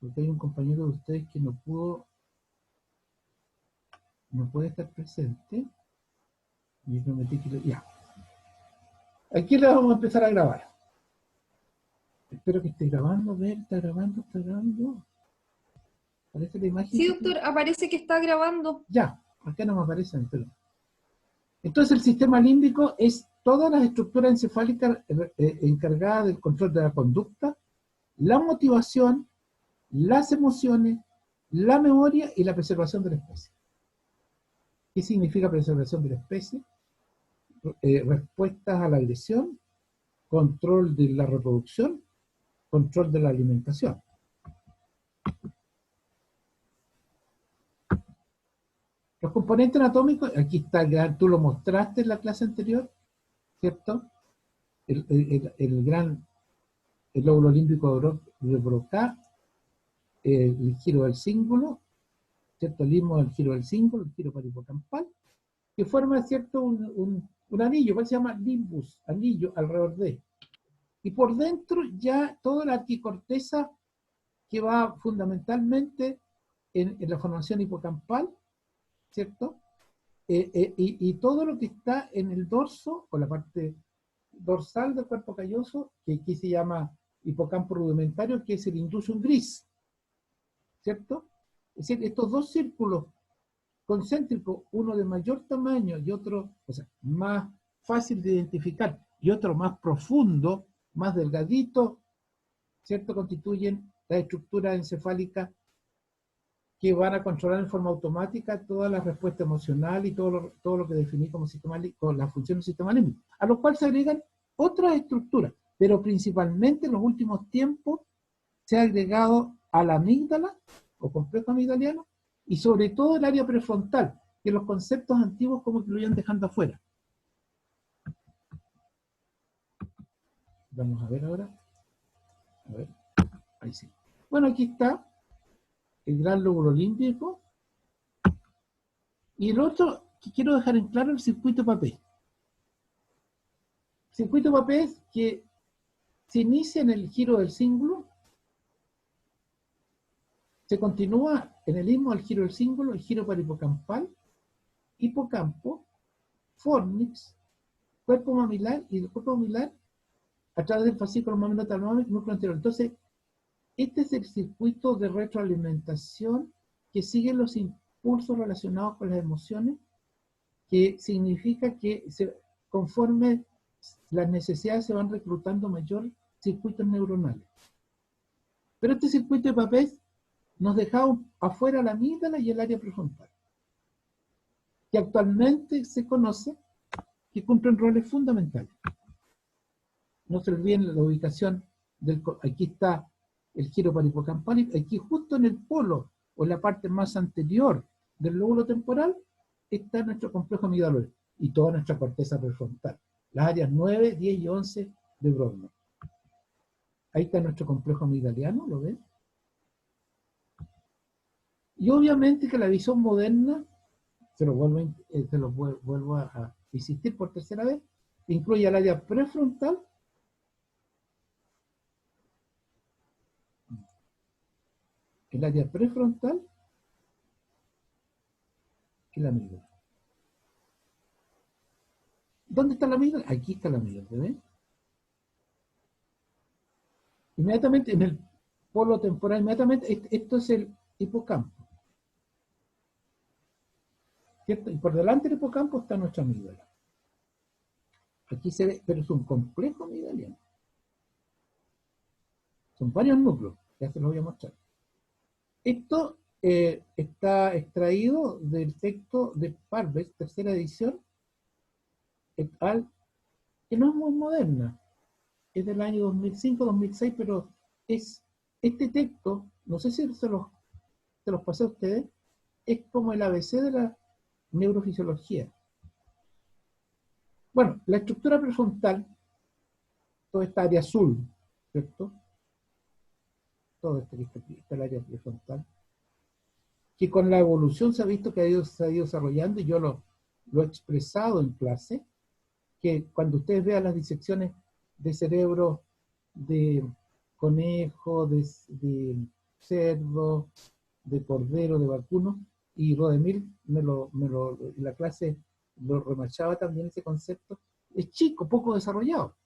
porque hay un compañero de ustedes que no puede estar presente. Y prometí que ya. Aquí le vamos a empezar a grabar. Espero que esté grabando, ver, está grabando, está grabando. ¿Aparece la imagen? Sí, doctor, aparece que está grabando. Ya, acá no me aparece, pero. Entonces el sistema límbico es todas las estructuras encefálicas encargadas del control de la conducta, la motivación, las emociones, la memoria y la preservación de la especie. ¿Qué significa preservación de la especie? Respuestas a la agresión, control de la reproducción, control de la alimentación. Los componentes anatómicos, aquí está, tú lo mostraste en la clase anterior, ¿cierto? El lóbulo límbico de Broca, el giro del cíngulo, ¿cierto? El istmo del giro del cíngulo, el giro paripocampal, que forma, ¿cierto? Un anillo, que se llama limbus, anillo alrededor de. Y por dentro ya toda la arquicorteza que va fundamentalmente en la formación hipocampal, ¿cierto? Y todo lo que está en el dorso, o la parte dorsal del cuerpo calloso, que aquí se llama hipocampo rudimentario, que es el indusum gris, ¿cierto? Es decir, estos dos círculos concéntricos, uno de mayor tamaño y otro, o sea, más fácil de identificar, y otro más profundo, más delgadito, ¿cierto? Constituyen la estructura encefálica que van a controlar en forma automática toda la respuesta emocional y todo lo que definí como con la función del sistema límbico, a lo cual se agregan otras estructuras, pero principalmente en los últimos tiempos se ha agregado a la amígdala o complejo amigdaliano y sobre todo el área prefrontal, que los conceptos antiguos como que lo iban dejando afuera. Vamos a ver ahora. A ver, ahí sí. Bueno, aquí está el gran lóbulo límbico. Y el otro que quiero dejar en claro, el circuito papé. El circuito papé es que se inicia en el giro del cíngulo, se continúa en el istmo al giro del cíngulo, el giro paripocampal, hipocampo, fornix, cuerpo mamilar, y del cuerpo mamilar a través del fascículo mamilo-talámico, núcleo anterior. Entonces, este es el circuito de retroalimentación que sigue los impulsos relacionados con las emociones, que significa que conforme las necesidades se van reclutando mayor circuitos neuronales. Pero este circuito de papel nos dejaba afuera la amígdala y el área prefrontal, que actualmente se conoce que cumplen roles fundamentales. No se olviden la ubicación aquí está el giro paripocampal, aquí justo en el polo o en la parte más anterior del lóbulo temporal está nuestro complejo amigdaloide y toda nuestra corteza prefrontal, las áreas 9, 10 y 11 de Brodmann. Ahí está nuestro complejo amigdaliano, ¿lo ven? Y obviamente que la visión moderna, se lo vuelvo a insistir por tercera vez, incluye el área prefrontal, y la amígdala. ¿Dónde está la amígdala? Aquí está la amígdala, ¿ven? Inmediatamente en el polo temporal, inmediatamente, esto es el hipocampo, ¿cierto? Y por delante del hipocampo está nuestra amígdala. Aquí se ve, pero es un complejo amigdaliano. Son varios núcleos, ya se los voy a mostrar. Esto está extraído del texto de Parves, tercera edición, et al, que no es muy moderna, es del año 2005-2006, pero es este texto, no sé si se los pasé a ustedes, es como el ABC de la neurofisiología. Bueno, la estructura prefrontal, toda esta área azul, ¿cierto? Todo esto que está aquí, está el área prefrontal, que con la evolución se ha visto que se ha ido desarrollando, y yo lo he expresado en clase, que cuando ustedes vean las disecciones de cerebro de conejo, de cerdo, de cordero, de vacuno, y Rodemil en la clase lo remachaba también ese concepto. Es chico, poco desarrollado,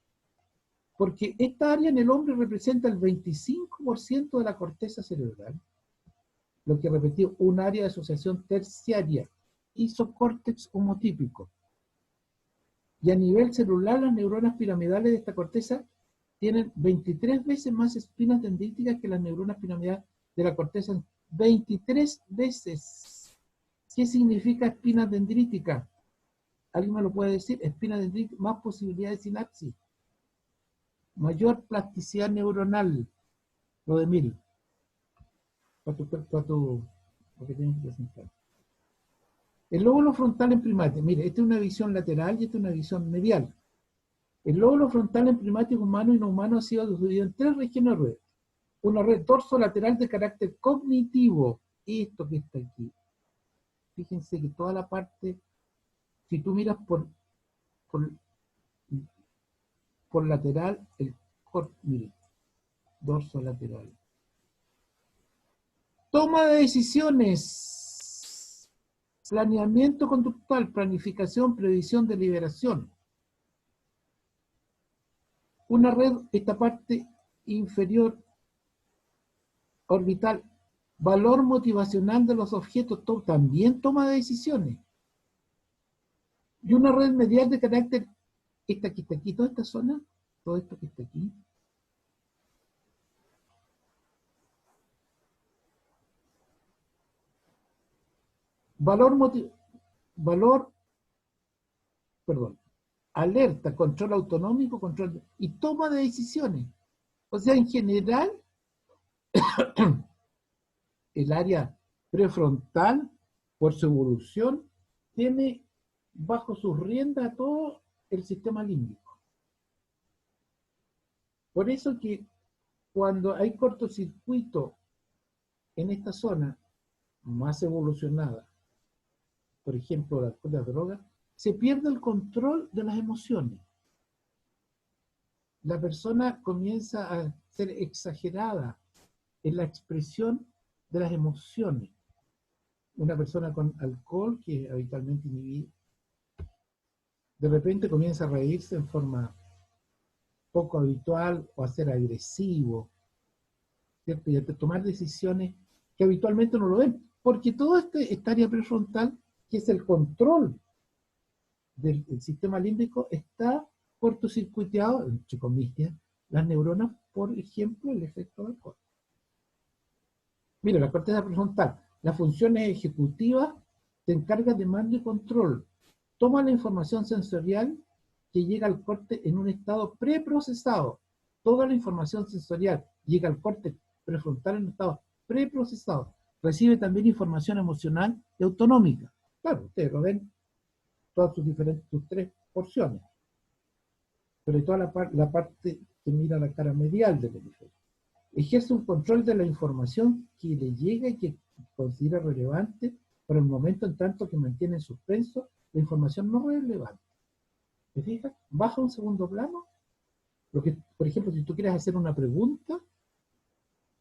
porque esta área en el hombre representa el 25% de la corteza cerebral, lo que repetí, un área de asociación terciaria, isocórtex homotípico. Y a nivel celular, las neuronas piramidales de esta corteza tienen 23 veces más espinas dendríticas que las neuronas piramidales de la corteza. 23 veces. ¿Qué significa espina dendrítica? ¿Alguien me lo puede decir? Espina dendrítica, más posibilidad de sinapsis, mayor plasticidad neuronal. Lo de mil. Lo que tienes que presentar. El lóbulo frontal en primates. Mire, esta es una visión lateral y esta es una visión medial. El lóbulo frontal en primates humanos y no humanos ha sido dividido en 3 regiones de red. Una red dorsolateral de carácter cognitivo. Esto que está aquí. Fíjense que toda la parte, si tú miras por lateral, el corte, mire, dorsolateral. Toma de decisiones. Planeamiento conductual, planificación, previsión, deliberación. Una red, esta parte inferior orbital, valor motivacional de los objetos, también toma de decisiones. Y una red medial de carácter, esta que está aquí, toda esta zona, todo esto que está aquí. Alerta, control autonómico, control y toma de decisiones. O sea, en general, el área prefrontal, por su evolución, tiene bajo sus riendas todo el sistema límbico. Por eso que cuando hay cortocircuito en esta zona más evolucionada, por ejemplo, las drogas, se pierde el control de las emociones. La persona comienza a ser exagerada en la expresión de las emociones. Una persona con alcohol, que habitualmente inhibida, de repente comienza a reírse en forma poco habitual o a ser agresivo, ¿cierto? Y a tomar decisiones que habitualmente no lo ven, porque todo esta área prefrontal, que es el control del sistema límbico, está cortocircuiteado, entre comillas, las neuronas, por ejemplo, el efecto del alcohol. Mira, la corteza prefrontal, las funciones ejecutivas se encarga de mando y control. Toma la información sensorial que llega al corte en un estado preprocesado. Toda la información sensorial llega al corte prefrontal en un estado preprocesado. Recibe también información emocional y autonómica. Claro, ustedes lo ven, todas sus 3 porciones. Sobre todo la parte que mira la cara medial del hemisferio. Ejerce un control de la información que le llega y que considera relevante por el momento, en tanto que mantiene en suspenso la información no relevante. ¿Te fijas? Baja un segundo plano. Por ejemplo, si tú quieres hacer una pregunta,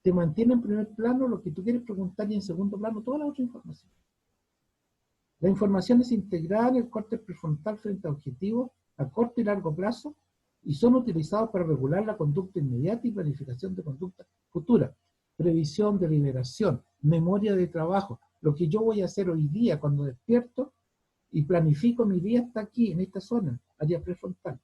te mantiene en primer plano lo que tú quieres preguntar y en segundo plano toda la otra información. La información es integrada en el córtex prefrontal frente a objetivos a corto y largo plazo y son utilizados para regular la conducta inmediata y planificación de conducta futura. Previsión, deliberación, memoria de trabajo. Lo que yo voy a hacer hoy día cuando despierto y planifico mi día está aquí, en esta zona, área prefrontal.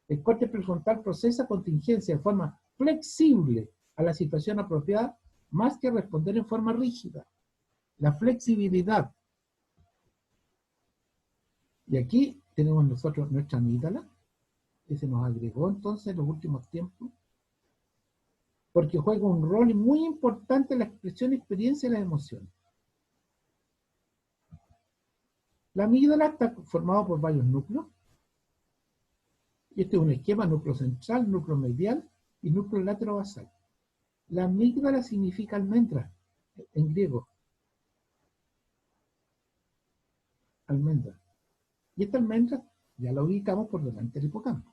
El córtex prefrontal procesa contingencia de forma flexible a la situación apropiada, más que responder en forma rígida. La flexibilidad. Y aquí tenemos nosotros nuestra amígdala, que se nos agregó entonces en los últimos tiempos, porque juega un rol muy importante en la expresión y experiencia de las emociones. La amígdala está formada por varios núcleos. Este es un esquema: núcleo central, núcleo medial y núcleo laterobasal. La amígdala significa almendra, en griego. Almendra. Y esta almendra ya la ubicamos por delante del hipocampo.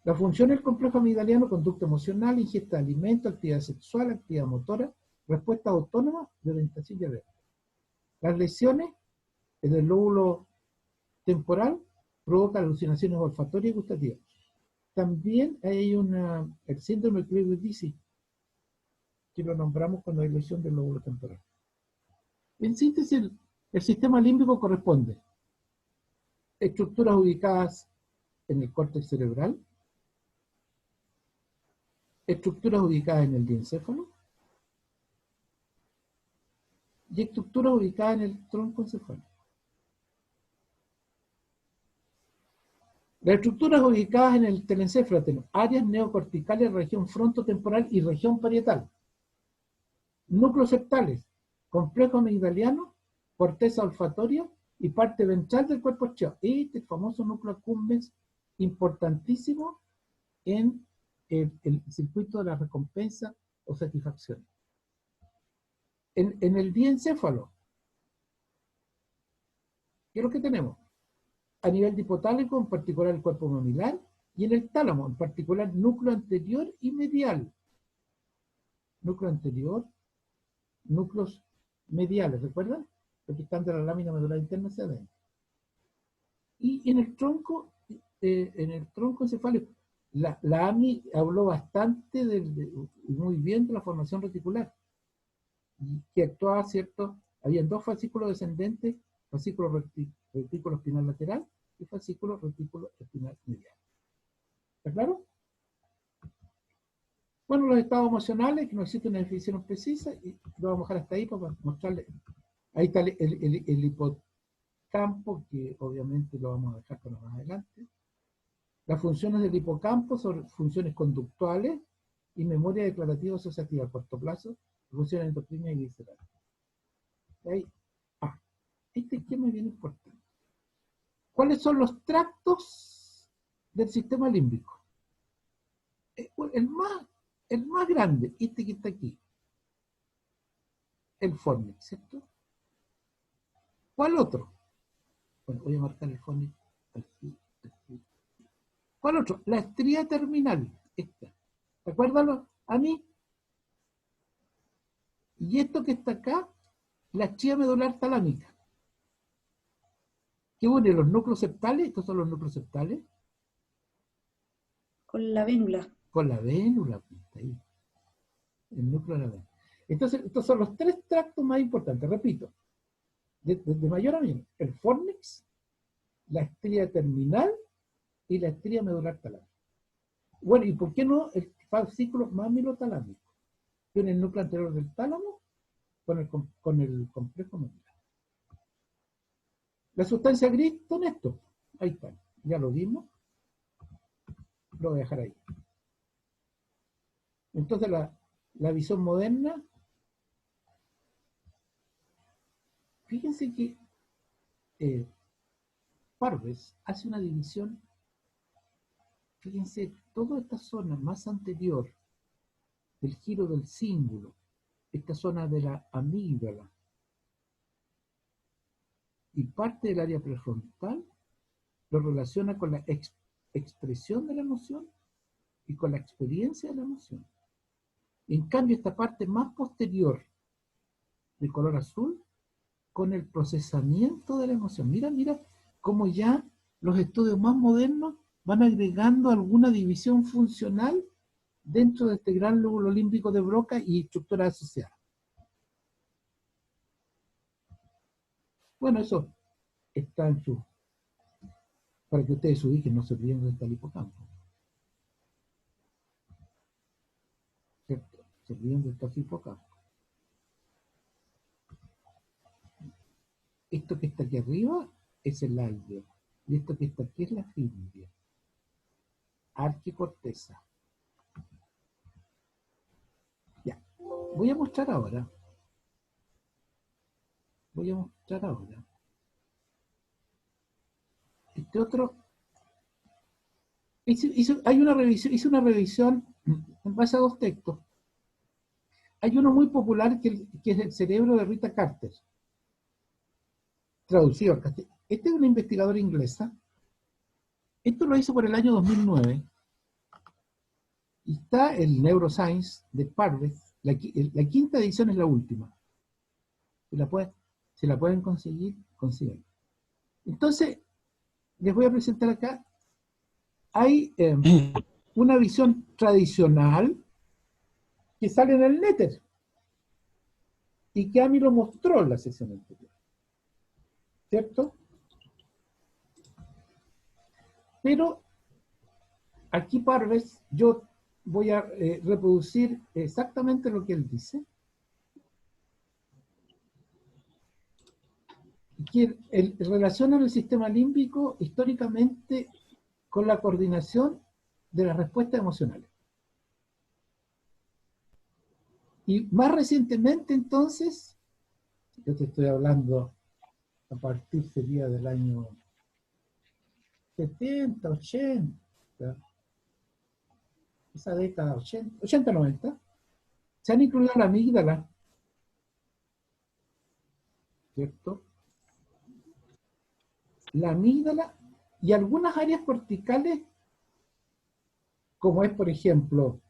La función del complejo amigdaliano: conducta emocional, ingesta de alimentos, actividad sexual, actividad motora, respuesta autónoma de orientación y alerta. Las lesiones en el lóbulo temporal provocan alucinaciones olfatorias y gustativas. También hay el síndrome de Cleveland-Dizzy, que lo nombramos cuando hay lesión del lóbulo temporal. En síntesis, el sistema límbico corresponde a estructuras ubicadas en el córtex cerebral, estructuras ubicadas en el diencéfalo y estructuras ubicadas en el tronco encefálico. Las estructuras ubicadas en el telencéfalo tienen áreas neocorticales, región frontotemporal y región parietal. Núcleos septales, complejo amigdaliano, corteza olfatoria y parte ventral del cuerpo isquioso. Este es el famoso núcleo accumbens, importantísimo en el circuito de la recompensa o satisfacción. En el diencéfalo, ¿qué es lo que tenemos? A nivel dipotálico, en particular el cuerpo mamilar, y en el tálamo, en particular núcleo anterior y medial. Núcleo anterior, núcleos mediales, ¿recuerdan? Los que están de la lámina medular interna hacia adentro. Y en el tronco encefálico, la AMI habló bastante muy bien de la formación reticular, que actuaba, ¿cierto? Habían dos fascículos descendentes, fascículo retículo espinal lateral y fascículo retículo espinal medial. ¿Está claro? Bueno, los estados emocionales, que no existe una definición precisa, y lo vamos a dejar hasta ahí para mostrarles. Ahí está el hipocampo, que obviamente lo vamos a dejar para más adelante. Las funciones del hipocampo son funciones conductuales y memoria declarativa asociativa a corto plazo, funciones endocrinas y viscerales. Ahí. Este esquema es bien importante. ¿Cuáles son los tractos del sistema límbico? El más grande, este que está aquí, el fornix, ¿cierto? ¿Cuál otro? Bueno, voy a marcar el fornix aquí. ¿Cuál otro? La estría terminal, esta. ¿Recuérdalo a mí? Y esto que está acá, la estría medular talámica. ¿Qué une los núcleos septales? Estos son los núcleos septales. Con la vénula. Con la vénula, ahí. El núcleo de la vénula. Entonces, estos son los tres tractos más importantes, repito, de mayor a menor: el fornix, la estría terminal y la estría medular talámica. Bueno, ¿y por qué no el fascículo mamilotalámico? Tiene el núcleo anterior del tálamo con el complejo medular. La sustancia gris son estos. Ahí están. Ya lo vimos. Lo voy a dejar ahí. Entonces, la visión moderna, fíjense que Parves hace una división. Fíjense, toda esta zona más anterior del giro del cíngulo, esta zona de la amígdala y parte del área prefrontal, lo relaciona con la expresión de la emoción y con la experiencia de la emoción. En cambio, esta parte más posterior, de color azul, con el procesamiento de la emoción. Mira cómo ya los estudios más modernos van agregando alguna división funcional dentro de este gran lóbulo límbico de Broca y estructuras asociadas. Bueno, eso está en su... para que ustedes se ubiquen, no se olviden de el hipocampo. ¿Cierto? Se olviden de estos hipocampos. Esto que está aquí arriba es el alveo. Y esto que está aquí es la fimbria. Arquicorteza. Ya. Voy a mostrar ahora. Este otro. Hice una revisión en base a dos textos. Hay uno muy popular que es El cerebro de Rita Carter, traducido al castellano. Esta es una investigadora inglesa. Esto lo hizo por el año 2009. Y está el Neuroscience de Parves, la quinta edición es la última. Si la pueden conseguir, consigan. Entonces, les voy a presentar acá, hay una visión tradicional que sale en el Netter y que Amy lo mostró en la sesión anterior, ¿cierto? Pero aquí Parves, yo voy a reproducir exactamente lo que él dice, que relaciona el sistema límbico históricamente con la coordinación de las respuestas emocionales. Y más recientemente, entonces, yo te estoy hablando a partir sería del año 70, 80, esa década 80, 90, se han incluido la amígdala, ¿cierto? La amígdala y algunas áreas corticales, como es, por ejemplo,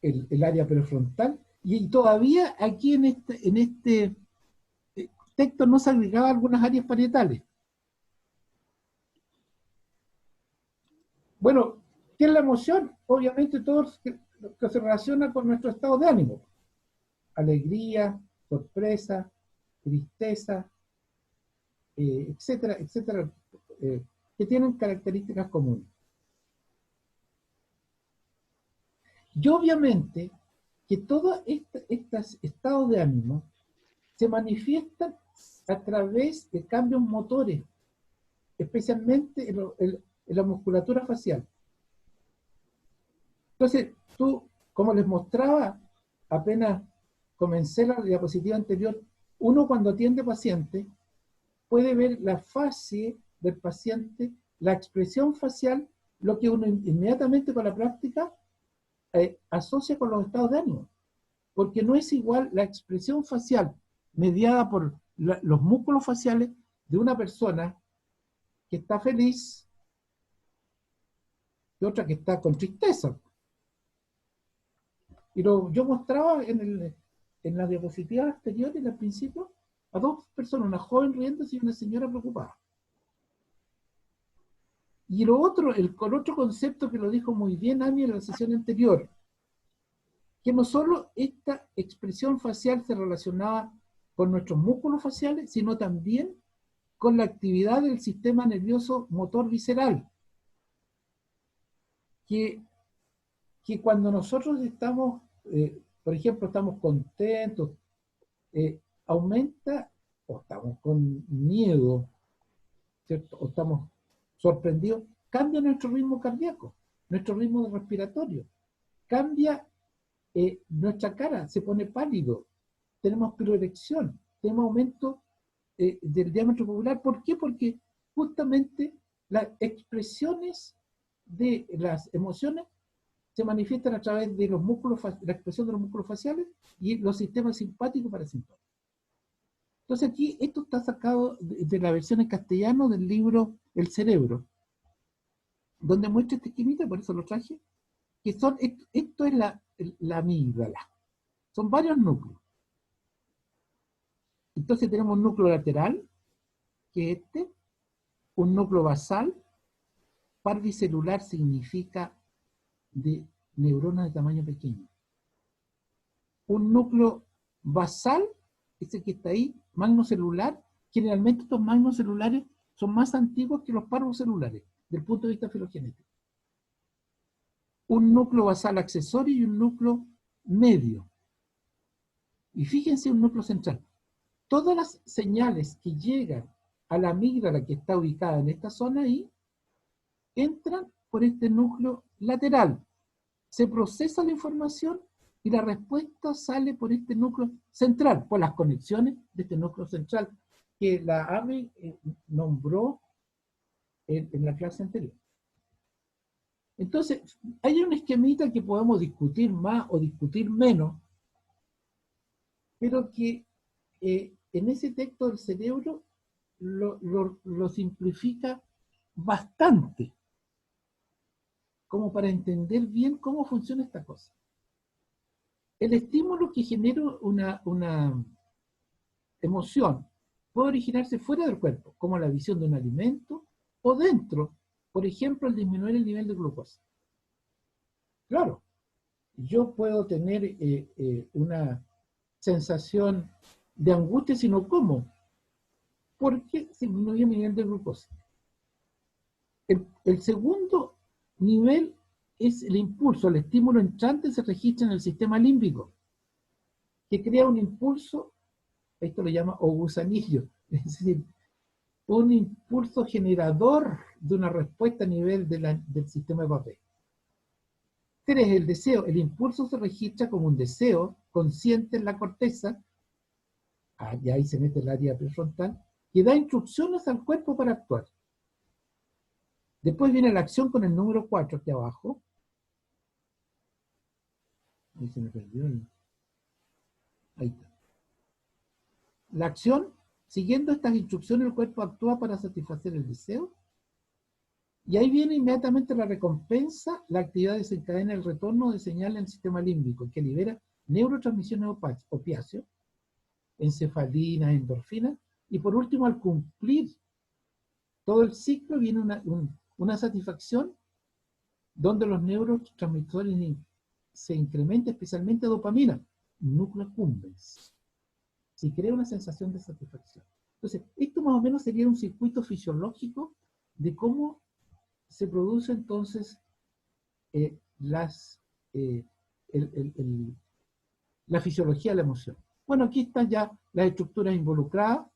el área prefrontal, y todavía aquí en este texto no se agregaba algunas áreas parietales. Bueno, ¿qué es la emoción? Obviamente todo lo que se relaciona con nuestro estado de ánimo. Alegría, sorpresa, tristeza, etcétera, etcétera, que tienen características comunes. Y obviamente que todos estos estados de ánimo se manifiestan a través de cambios motores, especialmente en la musculatura facial. Entonces, tú, como les mostraba, apenas comencé la diapositiva anterior, uno cuando atiende paciente puede ver la fase del paciente, la expresión facial, lo que uno inmediatamente con la práctica asocia con los estados de ánimo. Porque no es igual la expresión facial mediada por los músculos faciales de una persona que está feliz y otra que está con tristeza. Y yo mostraba en las diapositivas anteriores, al principio, a dos personas, una joven riéndose y una señora preocupada. Y el otro concepto que lo dijo muy bien Amy en la sesión anterior, que no solo esta expresión facial se relacionaba con nuestros músculos faciales, sino también con la actividad del sistema nervioso motor visceral, que cuando nosotros estamos, por ejemplo, estamos contentos, aumenta, o estamos con miedo, ¿cierto? O estamos sorprendidos, cambia nuestro ritmo cardíaco, nuestro ritmo respiratorio, cambia nuestra cara, se pone pálido, tenemos piroerección, tenemos aumento del diámetro pupilar. ¿Por qué? Porque justamente las expresiones de las emociones se manifiestan a través de los músculos, la expresión de los músculos faciales y los sistemas simpáticos y parasimpáticos. Entonces aquí esto está sacado de la versión en castellano del libro El cerebro, donde muestra este esquemita, por eso lo traje, que esto es la amígdala. Son varios núcleos. Entonces tenemos un núcleo lateral, que es un núcleo basal. Parvicelular significa de neuronas de tamaño pequeño. Un núcleo basal, ese que está ahí, magnocelular. Generalmente estos magnocelulares son más antiguos que los parvocelulares, del punto de vista filogenético. Un núcleo basal accesorio y un núcleo medio. Y fíjense un núcleo central. Todas las señales que llegan a la amígdala que está ubicada en esta zona ahí, entran por este núcleo lateral. Se procesa la información y la respuesta sale por este núcleo central, por las conexiones de este núcleo central, que la Amy nombró en la clase anterior. Entonces, hay un esquemita que podemos discutir más o discutir menos, pero que en ese texto del cerebro lo simplifica bastante. como para entender bien cómo funciona esta cosa. El estímulo que genera una emoción puede originarse fuera del cuerpo, como la visión de un alimento, o dentro, por ejemplo, al disminuir el nivel de glucosa. Claro, yo puedo tener una sensación de angustia si no como, porque disminuye mi nivel de glucosa. El segundo nivel es el impulso, el estímulo entrante se registra en el sistema límbico, que crea un impulso, esto lo llama o gusanillo, es decir, un impulso generador de una respuesta a nivel del sistema de papel. 3. El deseo. El impulso se registra como un deseo consciente en la corteza, y ahí se mete el área prefrontal, que da instrucciones al cuerpo para actuar. Después viene la acción con el número 4 aquí abajo. Ahí se me perdió. Ahí está. La acción, siguiendo estas instrucciones, el cuerpo actúa para satisfacer el deseo. Y ahí viene inmediatamente la recompensa. La actividad desencadena el retorno de señal en el sistema límbico, que libera neurotransmisiones opiáceos, encefalinas, endorfinas. Y por último, al cumplir todo el ciclo, viene una satisfacción donde los neurotransmisores se incrementa, especialmente dopamina, núcleo accumbens. Si crea una sensación de satisfacción. Entonces, esto más o menos sería un circuito fisiológico de cómo se produce entonces la fisiología de la emoción. Bueno, aquí están ya las estructuras involucradas,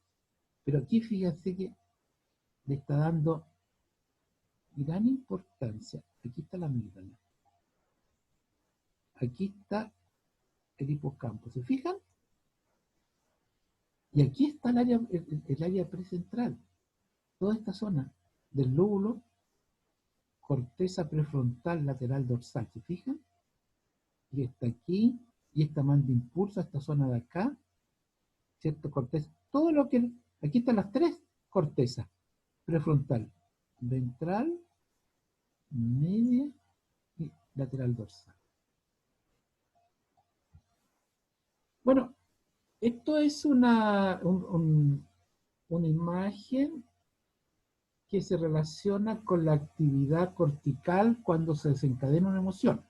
pero aquí fíjense que le está dando gran importancia. Aquí está la amígdala. Aquí está el hipocampo. ¿Se fijan? Y aquí está el área precentral. Toda esta zona del lóbulo, corteza prefrontal lateral dorsal. ¿Se fijan? Y está aquí, y esta manda impulso a esta zona de acá, ¿cierto? Corteza. Todo lo que... Aquí están las 3 cortezas. Prefrontal, ventral, media y lateral dorsal. Bueno, esto es una imagen que se relaciona con la actividad cortical cuando se desencadena una emoción.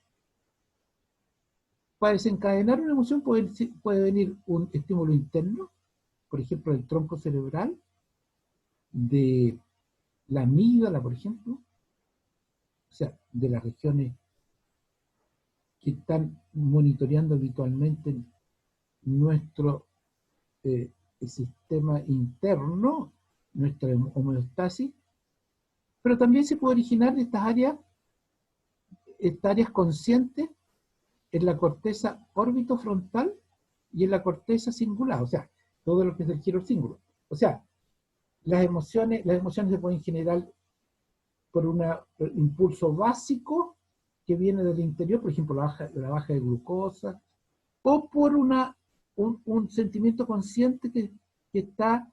Para desencadenar una emoción puede venir un estímulo interno, por ejemplo, del tronco cerebral, de la amígdala, por ejemplo, o sea, de las regiones que están monitoreando habitualmente nuestro sistema interno, nuestra homeostasis, pero también se puede originar de estas áreas conscientes en la corteza orbitofrontal y en la corteza cingulada, o sea, todo lo que es el giro cíngulo. O sea, las emociones se pueden generar por un impulso básico que viene del interior, por ejemplo, la baja de glucosa, o por un sentimiento consciente que está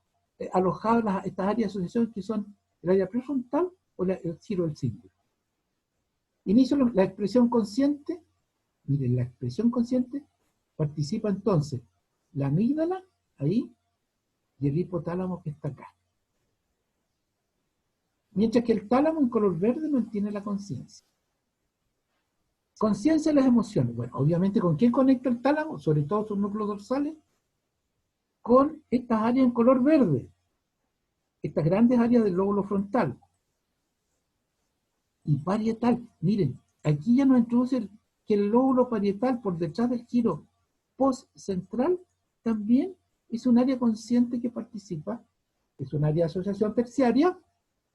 alojado en estas áreas de asociación que son el área prefrontal o el giro del cíngulo. Inicio la expresión consciente. Miren, la expresión consciente participa entonces la amígdala, ahí, y el hipotálamo que está acá. Mientras que el tálamo en color verde mantiene la conciencia. Conciencia de las emociones. Bueno, obviamente, ¿con quién conecta el tálamo? Sobre todo sus núcleos dorsales. Con estas áreas en color verde. Estas grandes áreas del lóbulo frontal. Y parietal. Miren, aquí ya nos introduce que el lóbulo parietal, por detrás del giro post-central, también es un área consciente que participa. Es un área de asociación terciaria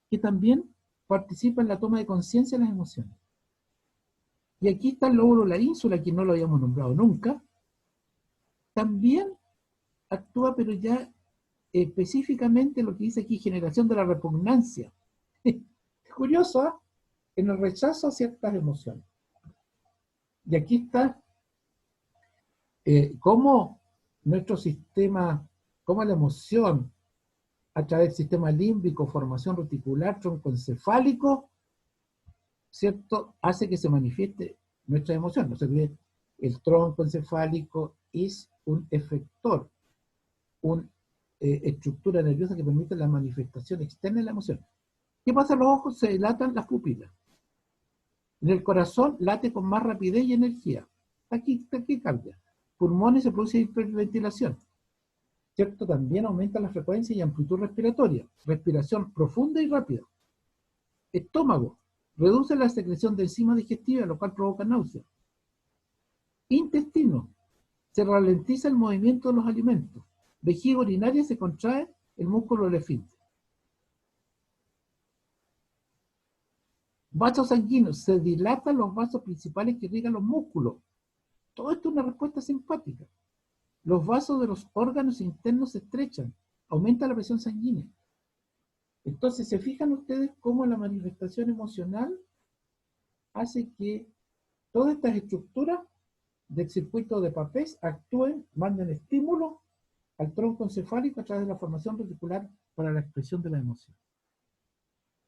que también participa en la toma de conciencia de las emociones. Y aquí está el lóbulo la ínsula, que no lo habíamos nombrado nunca. También actúa, pero ya específicamente lo que dice aquí, generación de la repugnancia. Es curioso, ¿eh? En el rechazo a ciertas emociones. Y aquí está cómo nuestro sistema, cómo la emoción, a través del sistema límbico, formación reticular, troncoencefálico, ¿cierto?, hace que se manifieste nuestra emoción. No se olvide, el tronco encefálico es un efector, una estructura nerviosa que permite la manifestación externa de la emoción. ¿Qué pasa en los ojos? Se dilatan las pupilas. En el corazón late con más rapidez y energía. Aquí cambia. Pulmones, se produce hiperventilación. ¿Cierto? También aumenta la frecuencia y amplitud respiratoria. Respiración profunda y rápida. Estómago. Reduce la secreción de enzimas digestivas, lo cual provoca náusea. Intestino. Se ralentiza el movimiento de los alimentos. Vejiga urinaria, se contrae el músculo del esfínter. Vasos sanguíneos. Se dilatan los vasos principales que irrigan los músculos. Todo esto es una respuesta simpática. Los vasos de los órganos internos se estrechan. Aumenta la presión sanguínea. Entonces, ¿se fijan ustedes cómo la manifestación emocional hace que todas estas estructuras del circuito de Papez actúen, manden estímulo al tronco encefálico a través de la formación reticular para la expresión de la emoción?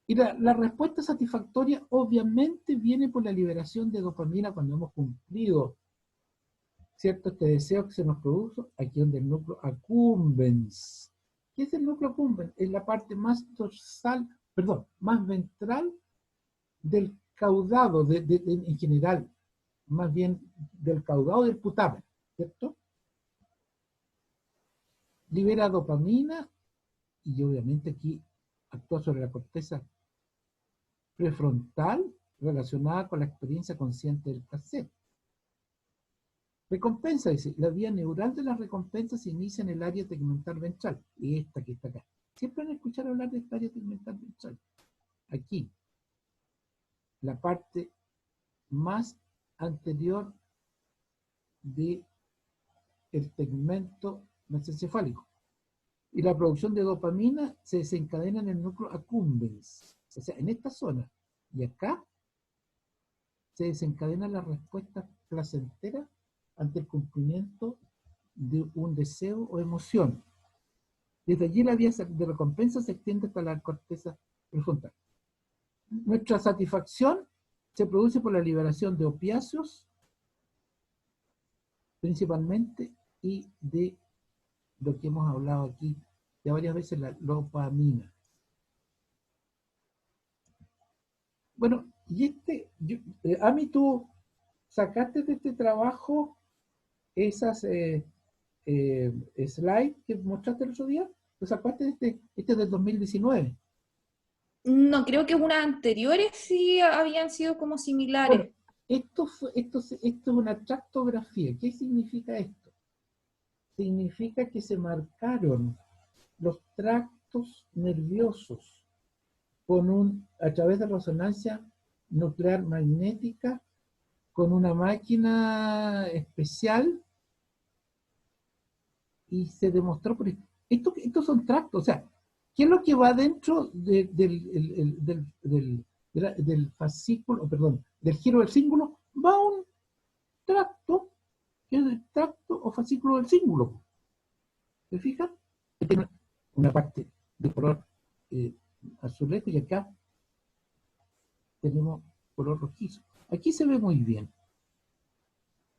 Y la respuesta satisfactoria obviamente viene por la liberación de dopamina cuando hemos cumplido, ¿cierto?, este deseo que se nos produjo aquí donde el núcleo accumbens. ¿Qué es el núcleo accumbens? Es la parte más dorsal, perdón, más ventral del caudado, en general, más bien del caudado del putamen, ¿cierto? Libera dopamina y obviamente aquí actúa sobre la corteza prefrontal relacionada con la experiencia consciente del placer. Recompensa, dice, la vía neural de las recompensas se inicia en el área tegmental ventral, esta que está acá. Siempre han escuchado hablar de esta área tegmental ventral. Aquí, la parte más anterior del tegmento mesencefálico. Y la producción de dopamina se desencadena en el núcleo accumbens. O sea, en esta zona. Y acá se desencadena la respuesta placentera ante el cumplimiento de un deseo o emoción. Desde allí la vía de recompensa se extiende hasta la corteza prefrontal. Nuestra satisfacción se produce por la liberación de opiáceos, principalmente, y de lo que hemos hablado aquí ya varias veces, la dopamina. Bueno, y Ami, tú sacaste de este trabajo esas slides que mostraste el otro día, lo sacaste de este del 2019. No, creo que unas anteriores sí habían sido como Bueno, similares. esto es una tractografía. ¿Qué significa esto? Significa que se marcaron los tractos nerviosos a través de resonancia nuclear magnética con una máquina especial y se demostró por estos son tractos. O sea, ¿qué es lo que va dentro del fascículo, perdón, del giro del cíngulo? Va un tracto, que es el tracto o fascículo del cíngulo. ¿Se fijan? Tiene una parte de color azulete y acá tenemos color rojizo. Aquí se ve muy bien.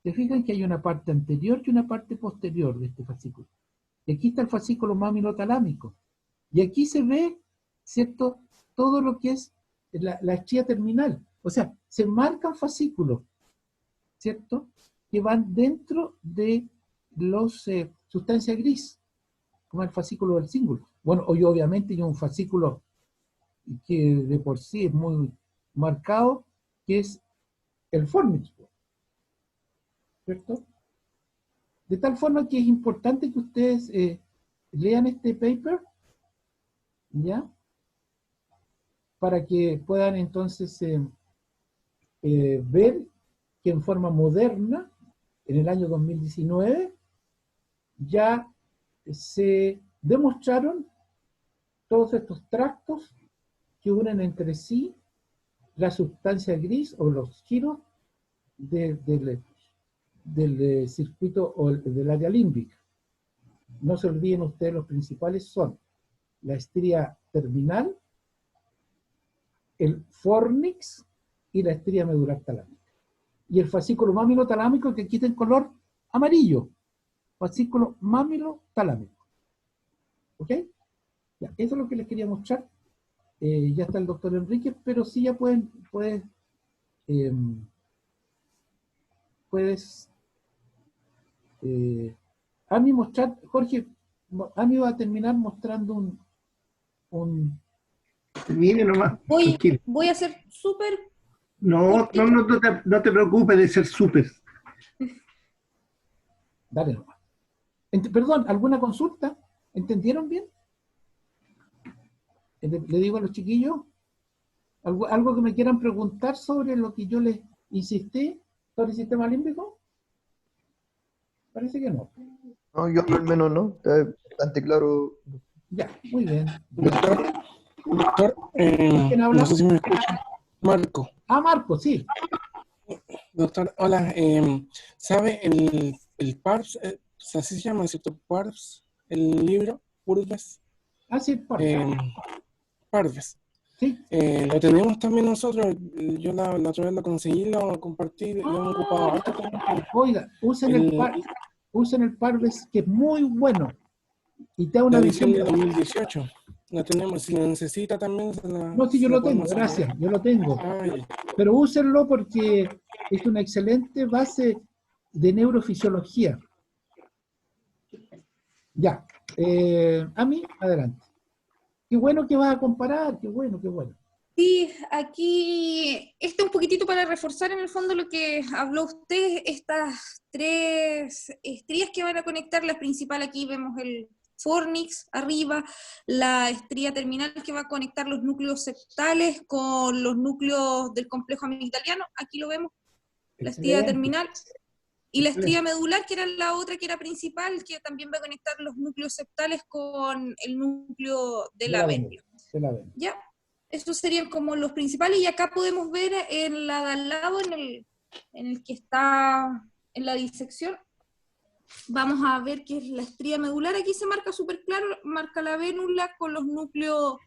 Se fijan que hay una parte anterior y una parte posterior de este fascículo. Y aquí está el fascículo mamilo-talámico. Y aquí se ve, ¿cierto?, todo lo que es la estría terminal. O sea, se marcan fascículos, ¿cierto?, que van dentro de los sustancias gris, como el fascículo del cíngulo. Bueno, hoy obviamente hay un fascículo que de por sí es muy marcado, que es el fornix, ¿cierto? De tal forma que es importante que ustedes lean este paper, ¿ya? Para que puedan entonces ver que en forma moderna, en el año 2019, ya se demostraron todos estos tractos que unen entre sí la sustancia gris o los giros del circuito o del área límbica. No se olviden ustedes, los principales son la estría terminal, el fornix y la estría medular talámica. Y el fascículo mamilo-talámico, que aquí está en color amarillo. Fascículo mamilo-talámico. ¿Ok? Ya, eso es lo que les quería mostrar. Ya está el doctor Enrique, pero sí ya puedes a mí mostrar, Jorge, a mí va a terminar mostrando un Termine nomás, tranquilo. Voy a ser súper No, cortito. no te preocupes de ser súper. dale nomás. Perdón, ¿alguna consulta? ¿Entendieron bien? Le digo a los chiquillos, algo que me quieran preguntar sobre lo que yo les insistí sobre el sistema límbico. Parece que no. No, yo al menos no, está bastante claro. Ya, muy bien. Doctor, ¿Quién habla? no sé si me escucha. Marco. Ah, Marco, sí. Doctor, hola. ¿Sabe el PARPS? Así se llama, ¿cierto? PARPS, el libro, PURVES. Ah, sí, Marco. PARVES. Sí. Lo tenemos también nosotros. Yo la otra vez lo conseguí, lo compartí, lo hemos ocupado harto también. Oiga, usen el Parves, que es muy bueno. Y te da una La edición visión. de 2018. La tenemos, si la necesita también. No, sí, yo lo tengo, gracias, yo lo tengo. Pero úsenlo porque es una excelente base de neurofisiología. Ya, a mí, adelante. Qué bueno que vas a comparar, qué bueno, qué bueno. Sí, aquí, un poquitito para reforzar en el fondo lo que habló usted, estas tres estrías que van a conectar, la principal aquí vemos el fornix arriba, la estría terminal que va a conectar los núcleos septales con los núcleos del complejo amigdaliano, aquí lo vemos, la estría terminal, y la estría medular, que era la otra que era principal, que también va a conectar los núcleos septales con el núcleo de la vénula. ¿Ya? Estos serían como los principales, y acá podemos ver en la de al lado, en el que está en la disección, vamos a ver que es la estría medular, aquí se marca súper claro, marca la vénula con los núcleos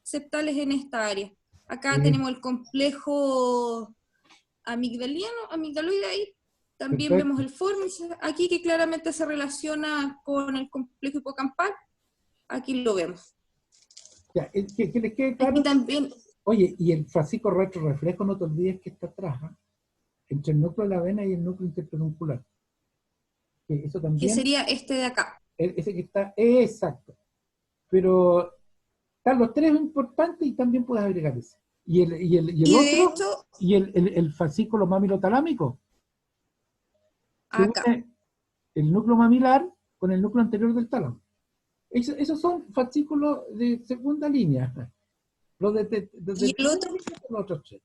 septales en esta área. Acá tenemos el complejo amigdaloide ahí, también vemos el fornix aquí que claramente se relaciona con el complejo hipocampal, aquí lo vemos. Ya, que les quede claro. Aquí también. Oye, y el fascículo retroreflejo, no te olvides que está atrás, ¿eh? Entre el núcleo de la vena y el núcleo interpeduncular. Eso también. Que sería este de acá. Ese que está, exacto. Pero están los tres importantes y también puedes agregar ese. Y el otro, hecho, y el fascículo mamilotalámico. Acá. El núcleo mamilar con el núcleo anterior del tálamo. Esos son fascículos de segunda línea. Los y el otro, los otros tres.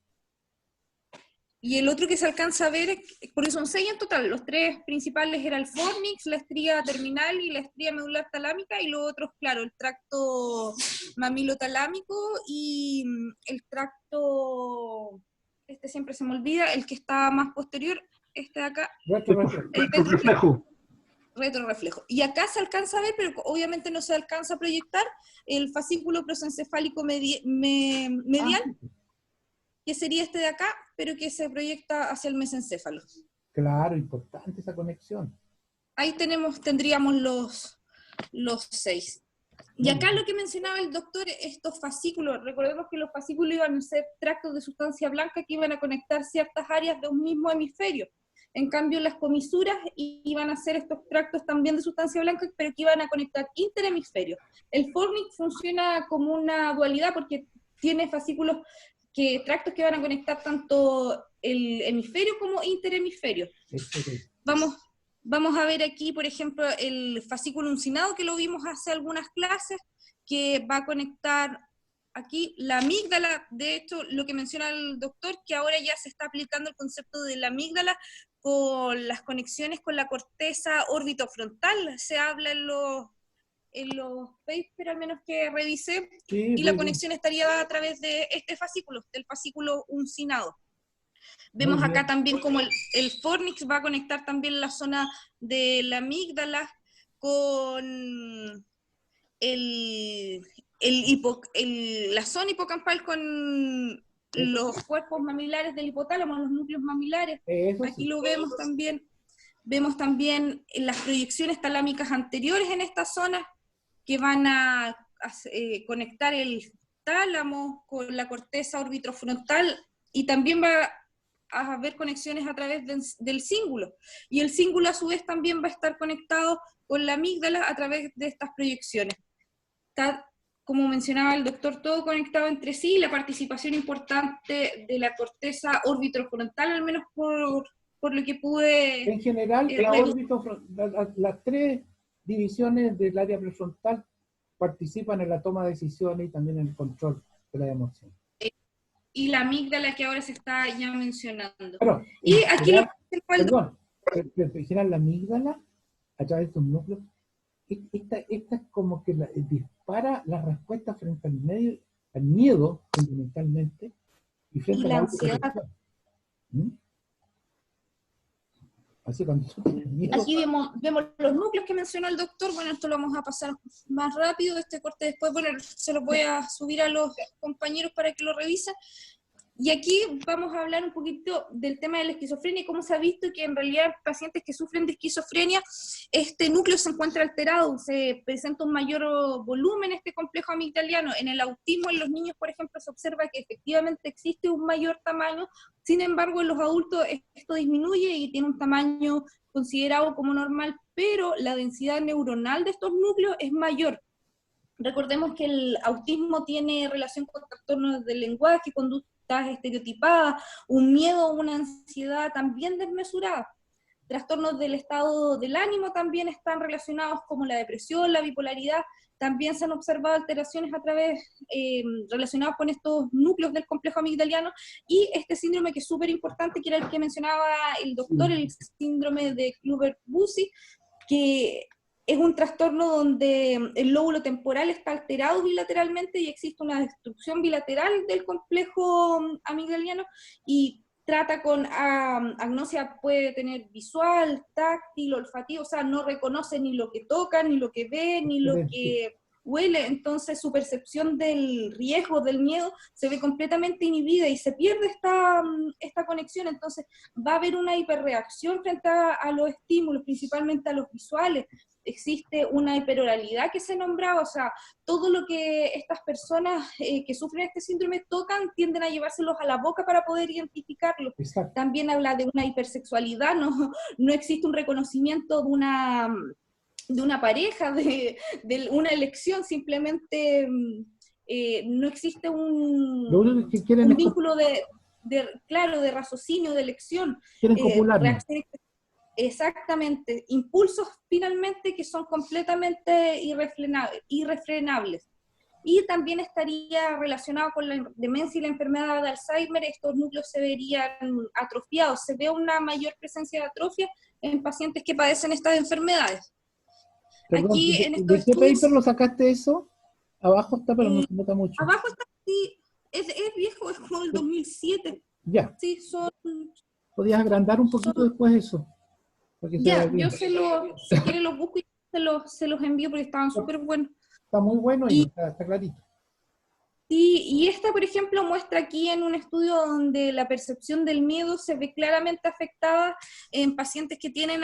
Y el otro que se alcanza a ver, porque son 6 en total, los 3 principales era el fornix, la estría terminal y la estría medular talámica, y los otros, claro, el tracto mamilotalámico y el tracto, siempre se me olvida, el que está más posterior, de acá. Retroreflejo. Retroreflejo. Y acá se alcanza a ver, pero obviamente no se alcanza a proyectar el fascículo prosencefálico medial, que sería este de acá, pero que se proyecta hacia el mesencéfalo. Claro, importante esa conexión. Ahí tendríamos los 6. Y acá lo que mencionaba el doctor, estos fascículos, recordemos que los fascículos iban a ser tractos de sustancia blanca que iban a conectar ciertas áreas de un mismo hemisferio. En cambio, las comisuras iban a ser estos tractos también de sustancia blanca, pero que iban a conectar interhemisferios. El fornix funciona como una dualidad porque tiene fascículos tractos que van a conectar tanto el hemisferio como interhemisferio. Vamos a ver aquí, por ejemplo, el fascículo uncinado, que lo vimos hace algunas clases, que va a conectar aquí la amígdala. De hecho, lo que menciona el doctor, que ahora ya se está aplicando el concepto de la amígdala con las conexiones con la corteza orbitofrontal. Se habla en los papers, al menos que revisé, y la conexión estaría dada a través de este fascículo, del fascículo uncinado. Vemos acá también como el fornix va a conectar también la zona de la amígdala con la zona hipocampal con los cuerpos mamilares del hipotálamo, los núcleos mamilares. Eso Aquí sí. lo vemos también. Vemos también las proyecciones talámicas anteriores en esta zona que van a conectar el tálamo con la corteza orbitrofrontal, y también va a haber conexiones a través del cíngulo. Y el cíngulo a su vez también va a estar conectado con la amígdala a través de estas proyecciones. Está, como mencionaba el doctor, todo conectado entre sí, la participación importante de la corteza orbitrofrontal, al menos por lo que pude... En general, las tres divisiones del área prefrontal participan en la toma de decisiones y también en el control de la emoción. Y la amígdala que ahora se está ya mencionando. Pero, y aquí general, lo... en general, la amígdala, a través de un núcleo, esta es como que dispara la respuesta frente al miedo, fundamentalmente, y frente y a la ansiedad. Así cuando tú tienes miedo. Aquí vemos los núcleos que mencionó el doctor. Bueno, esto lo vamos a pasar más rápido, este corte después, bueno, se lo voy a subir a los compañeros para que lo revisen. Y aquí vamos a hablar un poquito del tema de la esquizofrenia y cómo se ha visto que en realidad pacientes que sufren de esquizofrenia, este núcleo se encuentra alterado, se presenta un mayor volumen este complejo amigdaliano. En el autismo en los niños, por ejemplo, se observa que efectivamente existe un mayor tamaño, sin embargo en los adultos esto disminuye y tiene un tamaño considerado como normal, pero la densidad neuronal de estos núcleos es mayor. Recordemos que el autismo tiene relación con trastornos del lenguaje, conductas estereotipadas, un miedo o una ansiedad también desmesurada. Trastornos del estado del ánimo también están relacionados, como la depresión, la bipolaridad. También se han observado alteraciones a través, relacionadas con estos núcleos del complejo amigdaliano, y este síndrome que es súper importante, que era el que mencionaba el doctor, el síndrome de Kluver-Bucy, que es un trastorno donde el lóbulo temporal está alterado bilateralmente y existe una destrucción bilateral del complejo amigdaliano, y trata con agnosia, puede tener visual, táctil, olfativo, o sea, no reconoce ni lo que toca, ni lo que ve, ni lo que huele. Entonces su percepción del riesgo, del miedo, se ve completamente inhibida y se pierde esta conexión. Entonces va a haber una hiperreacción frente a los estímulos, principalmente a los visuales. Existe una hiperoralidad que se nombraba, o sea, todo lo que estas personas que sufren este síndrome tocan, tienden a llevárselos a la boca para poder identificarlo. Exacto. También habla de una hipersexualidad, no existe un reconocimiento de una pareja, de una elección, simplemente no existe un vínculo de raciocinio, de elección. Quieren copular. Exactamente, impulsos finalmente que son completamente irrefrenables. Y también estaría relacionado con la demencia y la enfermedad de Alzheimer. Estos núcleos se verían atrofiados, se ve una mayor presencia de atrofia en pacientes que padecen estas enfermedades. Perdón, aquí en estos ¿de qué paper lo sacaste eso? Abajo está, pero no se nota mucho. Abajo está, sí, es viejo, es como el 2007. Ya. Sí, ¿Podías agrandar un poquito después eso? Ya, yo si quieren los busco y se los envío porque estaban súper buenos. Está muy bueno y está clarito. Y esta, por ejemplo, muestra aquí en un estudio donde la percepción del miedo se ve claramente afectada en pacientes que tienen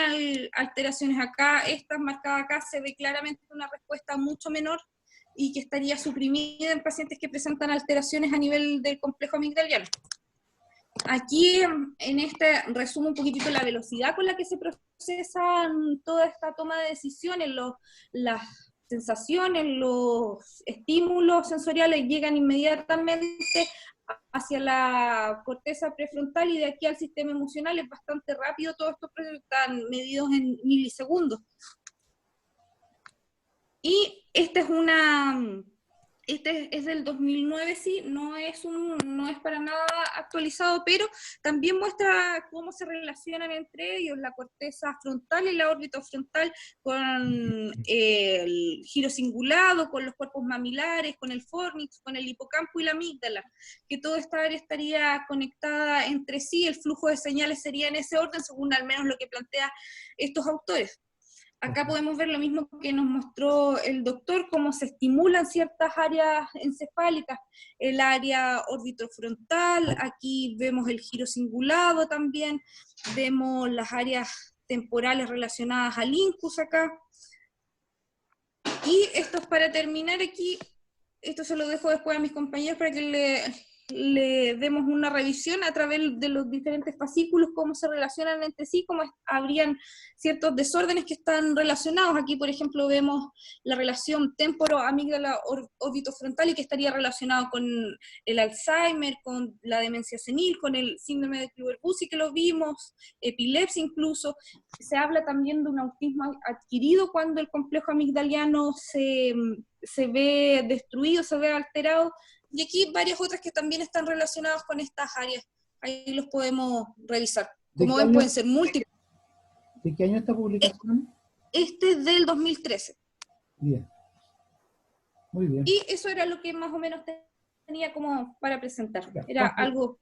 alteraciones acá. Esta marcada acá se ve claramente una respuesta mucho menor y que estaría suprimida en pacientes que presentan alteraciones a nivel del complejo amigdaliano. Aquí en este resumo un poquitito la velocidad con la que se procesan toda esta toma de decisiones, las sensaciones, los estímulos sensoriales llegan inmediatamente hacia la corteza prefrontal y de aquí al sistema emocional. Es bastante rápido, todos estos procesos están medidos en milisegundos. Y este es del 2009, sí, no es para nada actualizado, pero también muestra cómo se relacionan entre ellos la corteza frontal y la órbita frontal con el giro cingulado, con los cuerpos mamilares, con el fornix, con el hipocampo y la amígdala, que toda esta área estaría conectada entre sí. El flujo de señales sería en ese orden, según al menos lo que plantean estos autores. Acá podemos ver lo mismo que nos mostró el doctor, cómo se estimulan ciertas áreas encefálicas, el área orbitofrontal, aquí vemos el giro cingulado también, vemos las áreas temporales relacionadas al incus acá. Y esto es para terminar aquí, esto se lo dejo después a mis compañeros para que le demos una revisión a través de los diferentes fascículos, cómo se relacionan entre sí, cómo habrían ciertos desórdenes que están relacionados. Aquí, por ejemplo, vemos la relación temporo-amígdala-orbitofrontal y que estaría relacionado con el Alzheimer, con la demencia senil, con el síndrome de Kluver-Bucy que lo vimos, epilepsia incluso. Se habla también de un autismo adquirido cuando el complejo amigdaliano se ve destruido, se ve alterado. Y aquí varias otras que también están relacionadas con estas áreas. Ahí los podemos revisar. Como ven, pueden ser múltiples. ¿De qué año esta publicación? Este es del 2013. Bien. Muy bien. Y eso era lo que más o menos tenía como para presentar. Ya, Era algo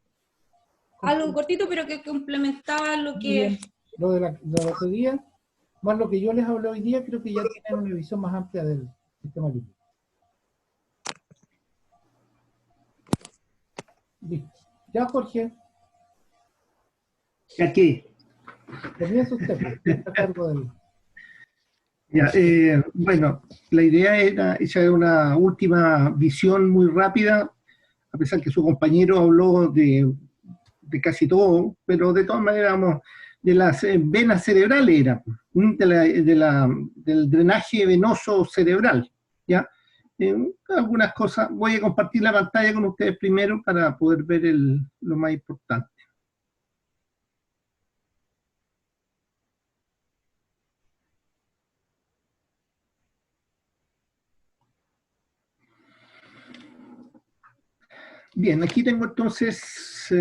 cortito, pero que complementaba lo que... Lo de otro día, más lo que yo les hablé hoy día, creo que ya tienen una visión más amplia del sistema límbico. Listo. Ya, Jorge. Aquí. Comienza usted, está a cargo del... Ya, bueno, la idea era echar una última visión muy rápida, a pesar que su compañero habló de casi todo, pero de todas maneras, vamos, de las venas cerebrales era, del drenaje venoso cerebral, ¿ya? Algunas cosas, voy a compartir la pantalla con ustedes primero para poder ver lo más importante. Bien, aquí tengo entonces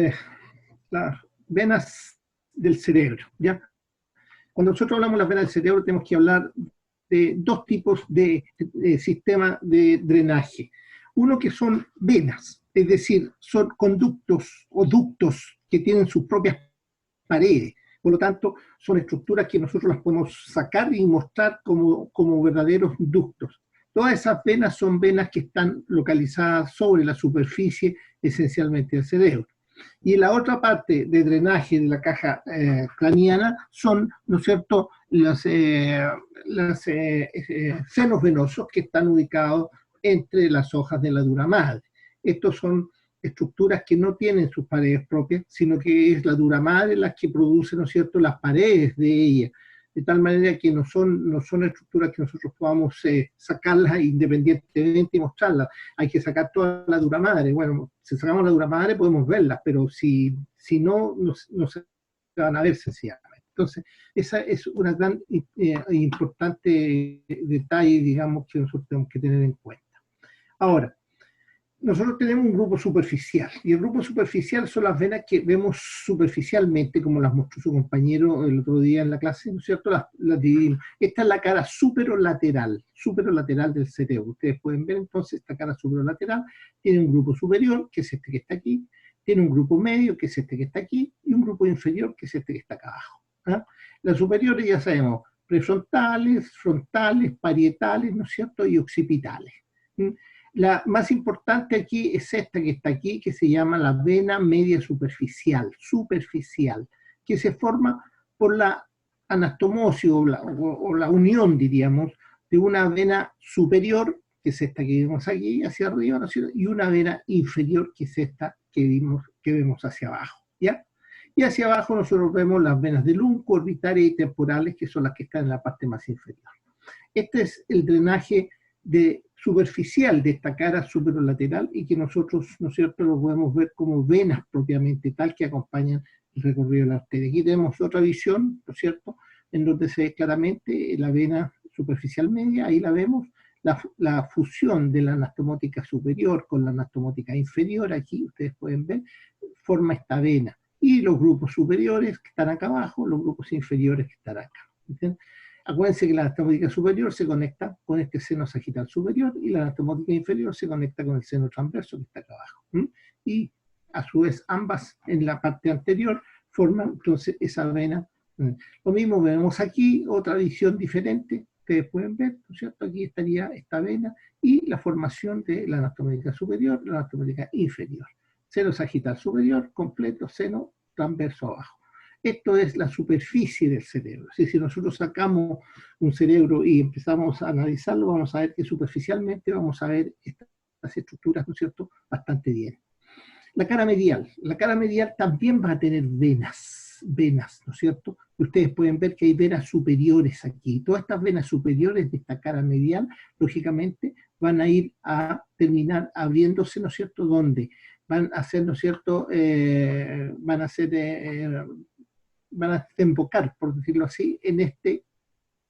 las venas del cerebro, ¿ya? Cuando nosotros hablamos de las venas del cerebro tenemos que hablar de dos tipos de sistema de drenaje. Uno que son venas, es decir, son conductos o ductos que tienen sus propias paredes. Por lo tanto, son estructuras que nosotros las podemos sacar y mostrar como verdaderos ductos. Todas esas venas son venas que están localizadas sobre la superficie esencialmente del cerebro. Y la otra parte de drenaje de la caja craneana son, ¿no es cierto?, los senos venosos que están ubicados entre las hojas de la dura madre. Estos son estructuras que no tienen sus paredes propias, sino que es la dura madre las que produce, ¿no es cierto?, las paredes de ella, de tal manera que no son estructuras que nosotros podamos sacarlas independientemente y mostrarlas. Hay que sacar toda la dura madre. Bueno, si sacamos la dura madre podemos verlas, pero si no se van a ver sencillamente. Entonces, esa es una gran importante detalle, digamos, que nosotros tenemos que tener en cuenta. Ahora, nosotros tenemos un grupo superficial, y el grupo superficial son las venas que vemos superficialmente, como las mostró su compañero el otro día en la clase, ¿no es cierto? Las dividimos. Esta es la cara superolateral del cerebro. Ustedes pueden ver entonces esta cara superolateral, tiene un grupo superior, que es este que está aquí, tiene un grupo medio, que es este que está aquí, y un grupo inferior, que es este que está acá abajo. ¿Ah? Las superiores ya sabemos, prefrontales, frontales, parietales, ¿no es cierto? Y occipitales. La más importante aquí es esta que está aquí, que se llama la vena media superficial, que se forma por la anastomosis o la unión, diríamos, de una vena superior, que es esta que vemos aquí, hacia arriba, ¿no es cierto?, y una vena inferior, que es esta que vemos hacia abajo, ¿ya? Y hacia abajo nosotros vemos las venas del unco, orbitarias y temporales, que son las que están en la parte más inferior. Este es el drenaje superficial de esta cara superolateral y que nosotros, ¿no es cierto?, lo podemos ver como venas propiamente tal que acompañan el recorrido de la arteria. Aquí tenemos otra visión, ¿no es cierto?, en donde se ve claramente la vena superficial media, ahí la vemos, la fusión de la anastomótica superior con la anastomótica inferior, aquí ustedes pueden ver, forma esta vena. Y los grupos superiores que están acá abajo, los grupos inferiores que están acá. ¿Entienden? Acuérdense que la anastomótica superior se conecta con este seno sagital superior y la anastomótica inferior se conecta con el seno transverso que está acá abajo. Y a su vez ambas en la parte anterior forman entonces esa vena Lo mismo vemos aquí, otra visión diferente, ustedes pueden ver, ¿no es cierto? Aquí estaría esta vena y la formación de la anastométrica superior, la anastométrica inferior. Seno sagital superior, completo, seno transverso abajo. Esto es la superficie del cerebro. Si nosotros sacamos un cerebro y empezamos a analizarlo, vamos a ver que superficialmente vamos a ver estas estructuras, ¿no es cierto?, bastante bien. La cara medial también va a tener venas, ¿no es cierto? Y ustedes pueden ver que hay venas superiores aquí. Todas estas venas superiores de esta cara medial, lógicamente, van a ir a terminar abriéndose, ¿no es cierto?, ¿dónde? Van a ser, ¿no es cierto?, van a desembocar, por decirlo así, en este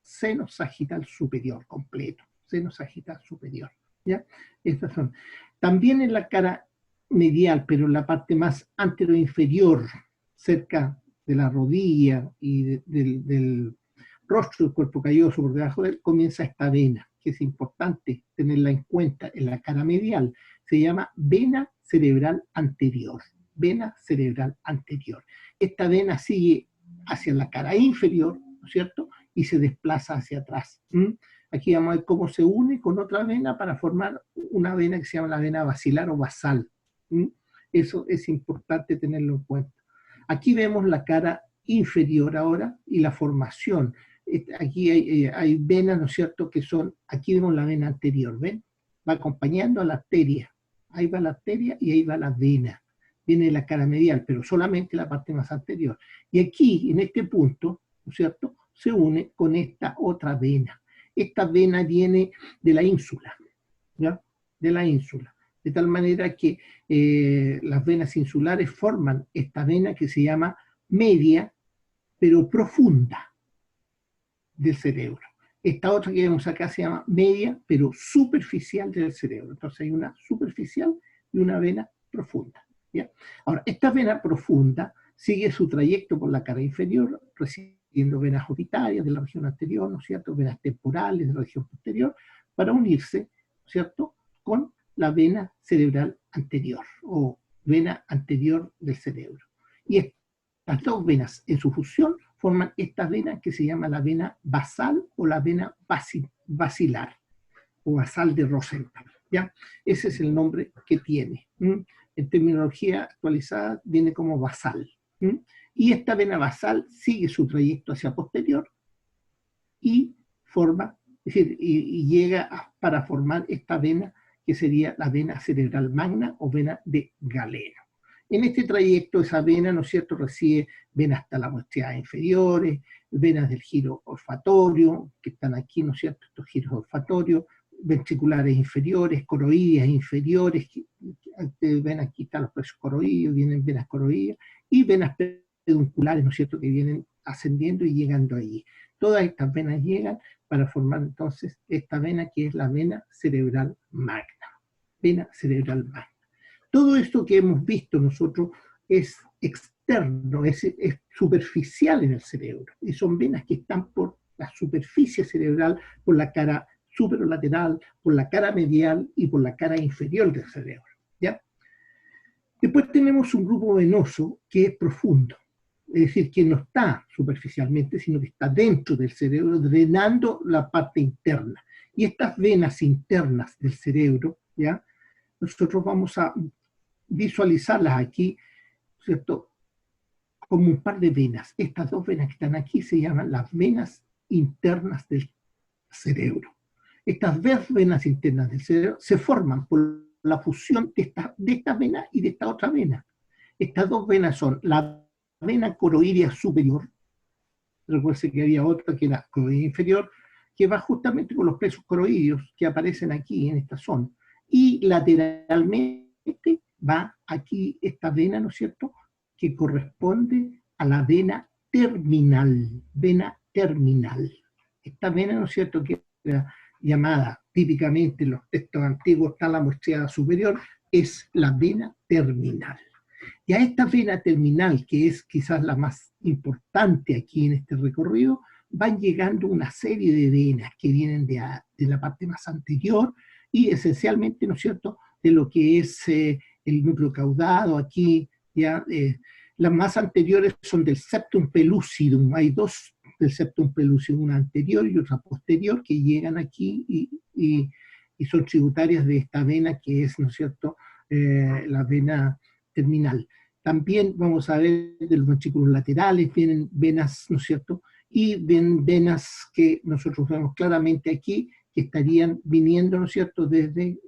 seno sagital superior completo, seno sagital superior, ¿ya? Estas son. También en la cara medial, pero en la parte más anteroinferior, cerca de la rodilla y del rostro del cuerpo calloso por debajo de él, comienza esta vena, que es importante tenerla en cuenta en la cara medial. Se llama vena cerebral anterior. Vena cerebral anterior. Esta vena sigue hacia la cara inferior, ¿no es cierto?, y se desplaza hacia atrás. Aquí vamos a ver cómo se une con otra vena para formar una vena que se llama la vena basilar o basal. Eso es importante tenerlo en cuenta. Aquí vemos la cara inferior ahora y la formación. Aquí hay venas, ¿no es cierto?, que son, aquí vemos la vena anterior, ¿ven? Va acompañando a la arteria. Ahí va la arteria y ahí va la vena. Viene la cara medial, pero solamente la parte más anterior. Y aquí, en este punto, ¿no es cierto?, se une con esta otra vena. Esta vena viene de la ínsula, ¿ya? De la ínsula. De tal manera que las venas insulares forman esta vena que se llama media, pero profunda del cerebro. Esta otra que vemos acá se llama media, pero superficial del cerebro. Entonces hay una superficial y una vena profunda, ¿ya? Ahora, esta vena profunda sigue su trayecto por la cara inferior, recibiendo venas orbitarias de la región anterior, ¿no es cierto?, venas temporales de la región posterior, para unirse, ¿no es cierto?, con la vena cerebral anterior, o vena anterior del cerebro. Y estas dos venas en su fusión forman esta vena que se llama la vena basal o la vena basilar, o basal de Rosenthal, ¿ya? Ese es el nombre que tiene. En terminología actualizada viene como basal. Y esta vena basal sigue su trayecto hacia posterior y forma, es decir, y llega para formar esta vena que sería la vena cerebral magna o vena de Galeno. En este trayecto esa vena, ¿no es cierto?, recibe venas talamostreadas inferiores, venas del giro olfatorio, que están aquí, ¿no es cierto?, estos giros olfatorios, ventriculares inferiores, coroideas inferiores, ven aquí están los plexos coroideos, vienen venas coroideas, y venas pedunculares, ¿no es cierto?, que vienen ascendiendo y llegando allí. Todas estas venas llegan para formar entonces esta vena que es la vena cerebral magna. Vena cerebral magna. Todo esto que hemos visto nosotros es externo, es superficial en el cerebro, y son venas que están por la superficie cerebral, por la cara superolateral, por la cara medial y por la cara inferior del cerebro, ¿ya? Después tenemos un grupo venoso que es profundo, es decir, que no está superficialmente, sino que está dentro del cerebro, drenando la parte interna. Y estas venas internas del cerebro, ¿ya?, nosotros vamos a visualizarlas aquí, ¿cierto?, como un par de venas. Estas dos venas que están aquí se llaman las venas internas del cerebro. Estas dos venas internas del cerebro se forman por la fusión de esta vena y de esta otra vena. Estas dos venas son la vena coroidea superior, recuerden que había otra que era coroidea inferior, que va justamente con los plexos coroideos que aparecen aquí en esta zona, y lateralmente va aquí esta vena, ¿no es cierto?, que corresponde a la vena terminal, Esta vena, ¿no es cierto?, que era llamada típicamente en los textos antiguos tálamo estriada superior, es la vena terminal. Y a esta vena terminal, que es quizás la más importante aquí en este recorrido, van llegando una serie de venas que vienen de la parte más anterior y esencialmente, ¿no es cierto?, de lo que es el núcleo caudado, aquí ya Las más anteriores son del septum pellucidum. Hay dos del septum pellucidum, una anterior y otra posterior, que llegan aquí y son tributarias de esta vena que es, ¿no es cierto?, la vena terminal. También vamos a ver de los ventrículos laterales, vienen venas, ¿no es cierto?, y ven venas que nosotros vemos claramente aquí, que estarían viniendo, ¿no es cierto?, desde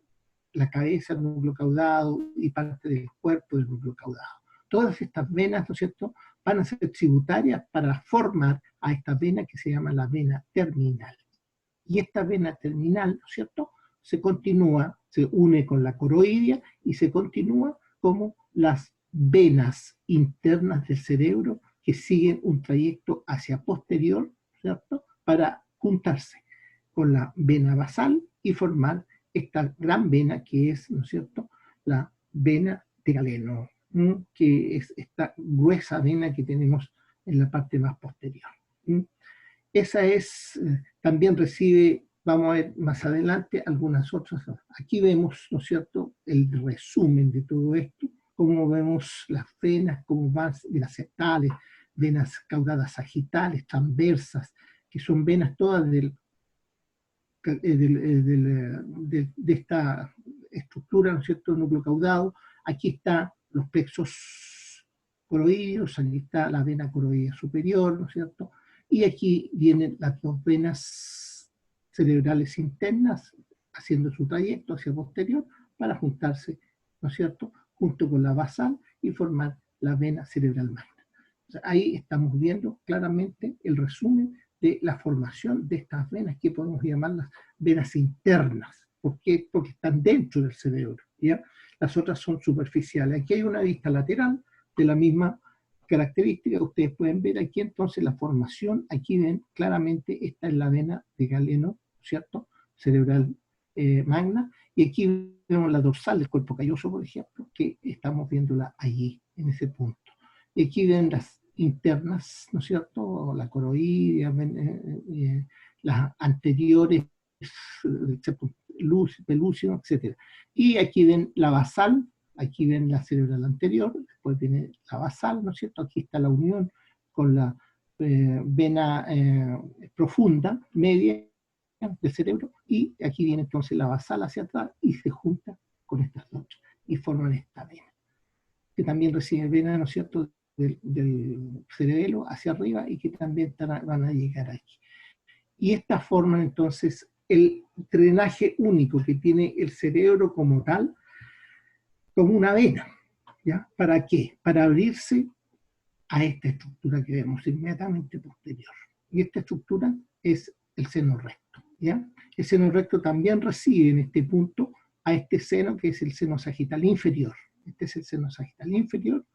la cabeza, el núcleo caudado y parte del cuerpo del núcleo caudado. Todas estas venas, ¿no es cierto?, van a ser tributarias para formar a esta vena que se llama la vena terminal. Y esta vena terminal, ¿no es cierto?, se continúa, se une con la coroidia y se continúa como las venas internas del cerebro que siguen un trayecto hacia posterior, ¿cierto?, para juntarse con la vena basal y formar esta gran vena que es, ¿no es cierto?, la vena de Galeno, que es esta gruesa vena que tenemos en la parte más posterior. Esa es, también recibe, vamos a ver más adelante, algunas otras. Aquí vemos, ¿no es cierto?, el resumen de todo esto, cómo vemos las venas, cómo van venas septales, venas caudadas sagittales, transversas, que son venas todas de esta estructura, ¿no es cierto?, núcleo caudado. Aquí están los plexos coroideos, aquí está la vena coroidea superior, ¿no es cierto?, y aquí vienen las dos venas cerebrales internas haciendo su trayecto hacia posterior para juntarse, ¿no es cierto?, junto con la basal y formar la vena cerebral magna. O sea, ahí estamos viendo claramente el resumen de la formación de estas venas, que podemos llamarlas venas internas. ¿Por qué? Porque están dentro del cerebro, ¿ya? Las otras son superficiales. Aquí hay una vista lateral de la misma característica. Ustedes pueden ver aquí entonces la formación. Aquí ven claramente, esta es la vena de Galeno, ¿cierto?, cerebral magna. Y aquí vemos la dorsal del cuerpo calloso, por ejemplo, que estamos viéndola allí, en ese punto. Y aquí ven las internas, ¿no es cierto?, la coroidea, las anteriores, pelúcido, etc. Y aquí ven la basal, aquí ven la cerebral anterior, después viene la basal, ¿no es cierto?, aquí está la unión con la vena profunda, media del cerebro, y aquí viene entonces la basal hacia atrás y se junta con estas otras y forman esta vena, que también recibe vena, ¿no es cierto?, del cerebelo hacia arriba y que también van a llegar aquí. Y estas forman entonces el drenaje único que tiene el cerebro como tal, como una vena, ¿ya? ¿Para qué? Para abrirse a esta estructura que vemos inmediatamente posterior. Y esta estructura es el seno recto, ¿ya? El seno recto también recibe en este punto a este seno que es el seno sagital inferior. Este es el seno sagital inferior,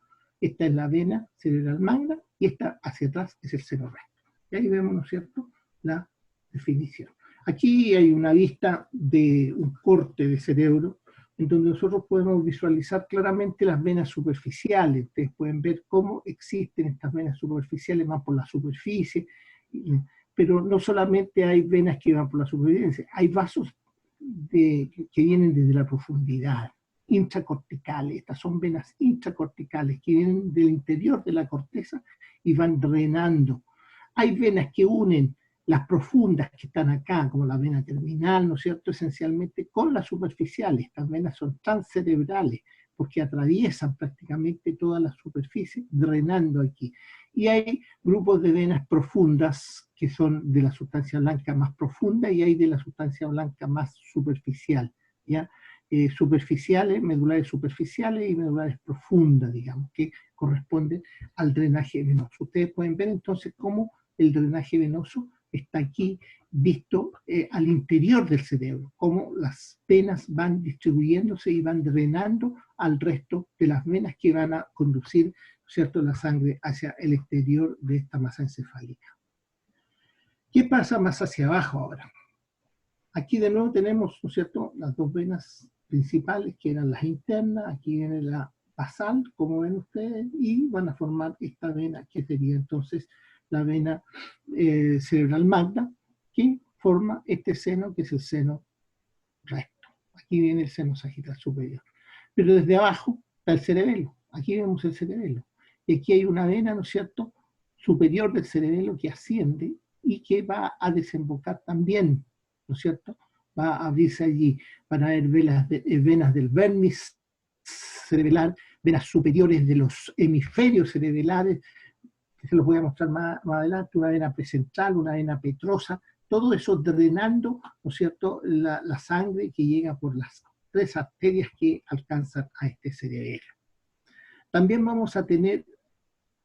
esta es la vena cerebral magna y esta hacia atrás es el seno recto. Y ahí vemos, ¿no es cierto?, la definición. Aquí hay una vista de un corte de cerebro en donde nosotros podemos visualizar claramente las venas superficiales. Ustedes pueden ver cómo existen estas venas superficiales, van por la superficie, pero no solamente hay venas que van por la superficie, hay vasos que vienen desde la profundidad, intracorticales. Estas son venas intracorticales que vienen del interior de la corteza y van drenando. Hay venas que unen las profundas que están acá, como la vena terminal, ¿no es cierto?, esencialmente con las superficiales. Estas venas son transcerebrales porque atraviesan prácticamente toda la superficie, drenando aquí. Y hay grupos de venas profundas que son de la sustancia blanca más profunda y hay de la sustancia blanca más superficial, ¿ya? Superficiales, medulares superficiales y medulares profundas, digamos, que corresponden al drenaje venoso. Ustedes pueden ver entonces cómo el drenaje venoso está aquí visto al interior del cerebro, cómo las venas van distribuyéndose y van drenando al resto de las venas que van a conducir, ¿cierto?, la sangre hacia el exterior de esta masa encefálica. ¿Qué pasa más hacia abajo ahora? Aquí de nuevo tenemos, ¿no es cierto?, las dos venas principales que eran las internas. Aquí viene la basal, como ven ustedes, y van a formar esta vena que sería entonces la vena cerebral magna, que forma este seno que es el seno recto. Aquí viene el seno sagital superior. Pero desde abajo está el cerebelo. Aquí vemos el cerebelo. Y aquí hay una vena, ¿no es cierto?, superior del cerebelo que asciende y que va a desembocar también, ¿no es cierto?, va a abrirse allí. Van a haber venas del vérnice cerebelar, venas superiores de los hemisferios cerebelares, que se los voy a mostrar más adelante, una vena precentral, una vena petrosa, todo eso drenando, ¿no es cierto?, la sangre que llega por las 3 arterias que alcanzan a este cerebelo. También vamos a tener,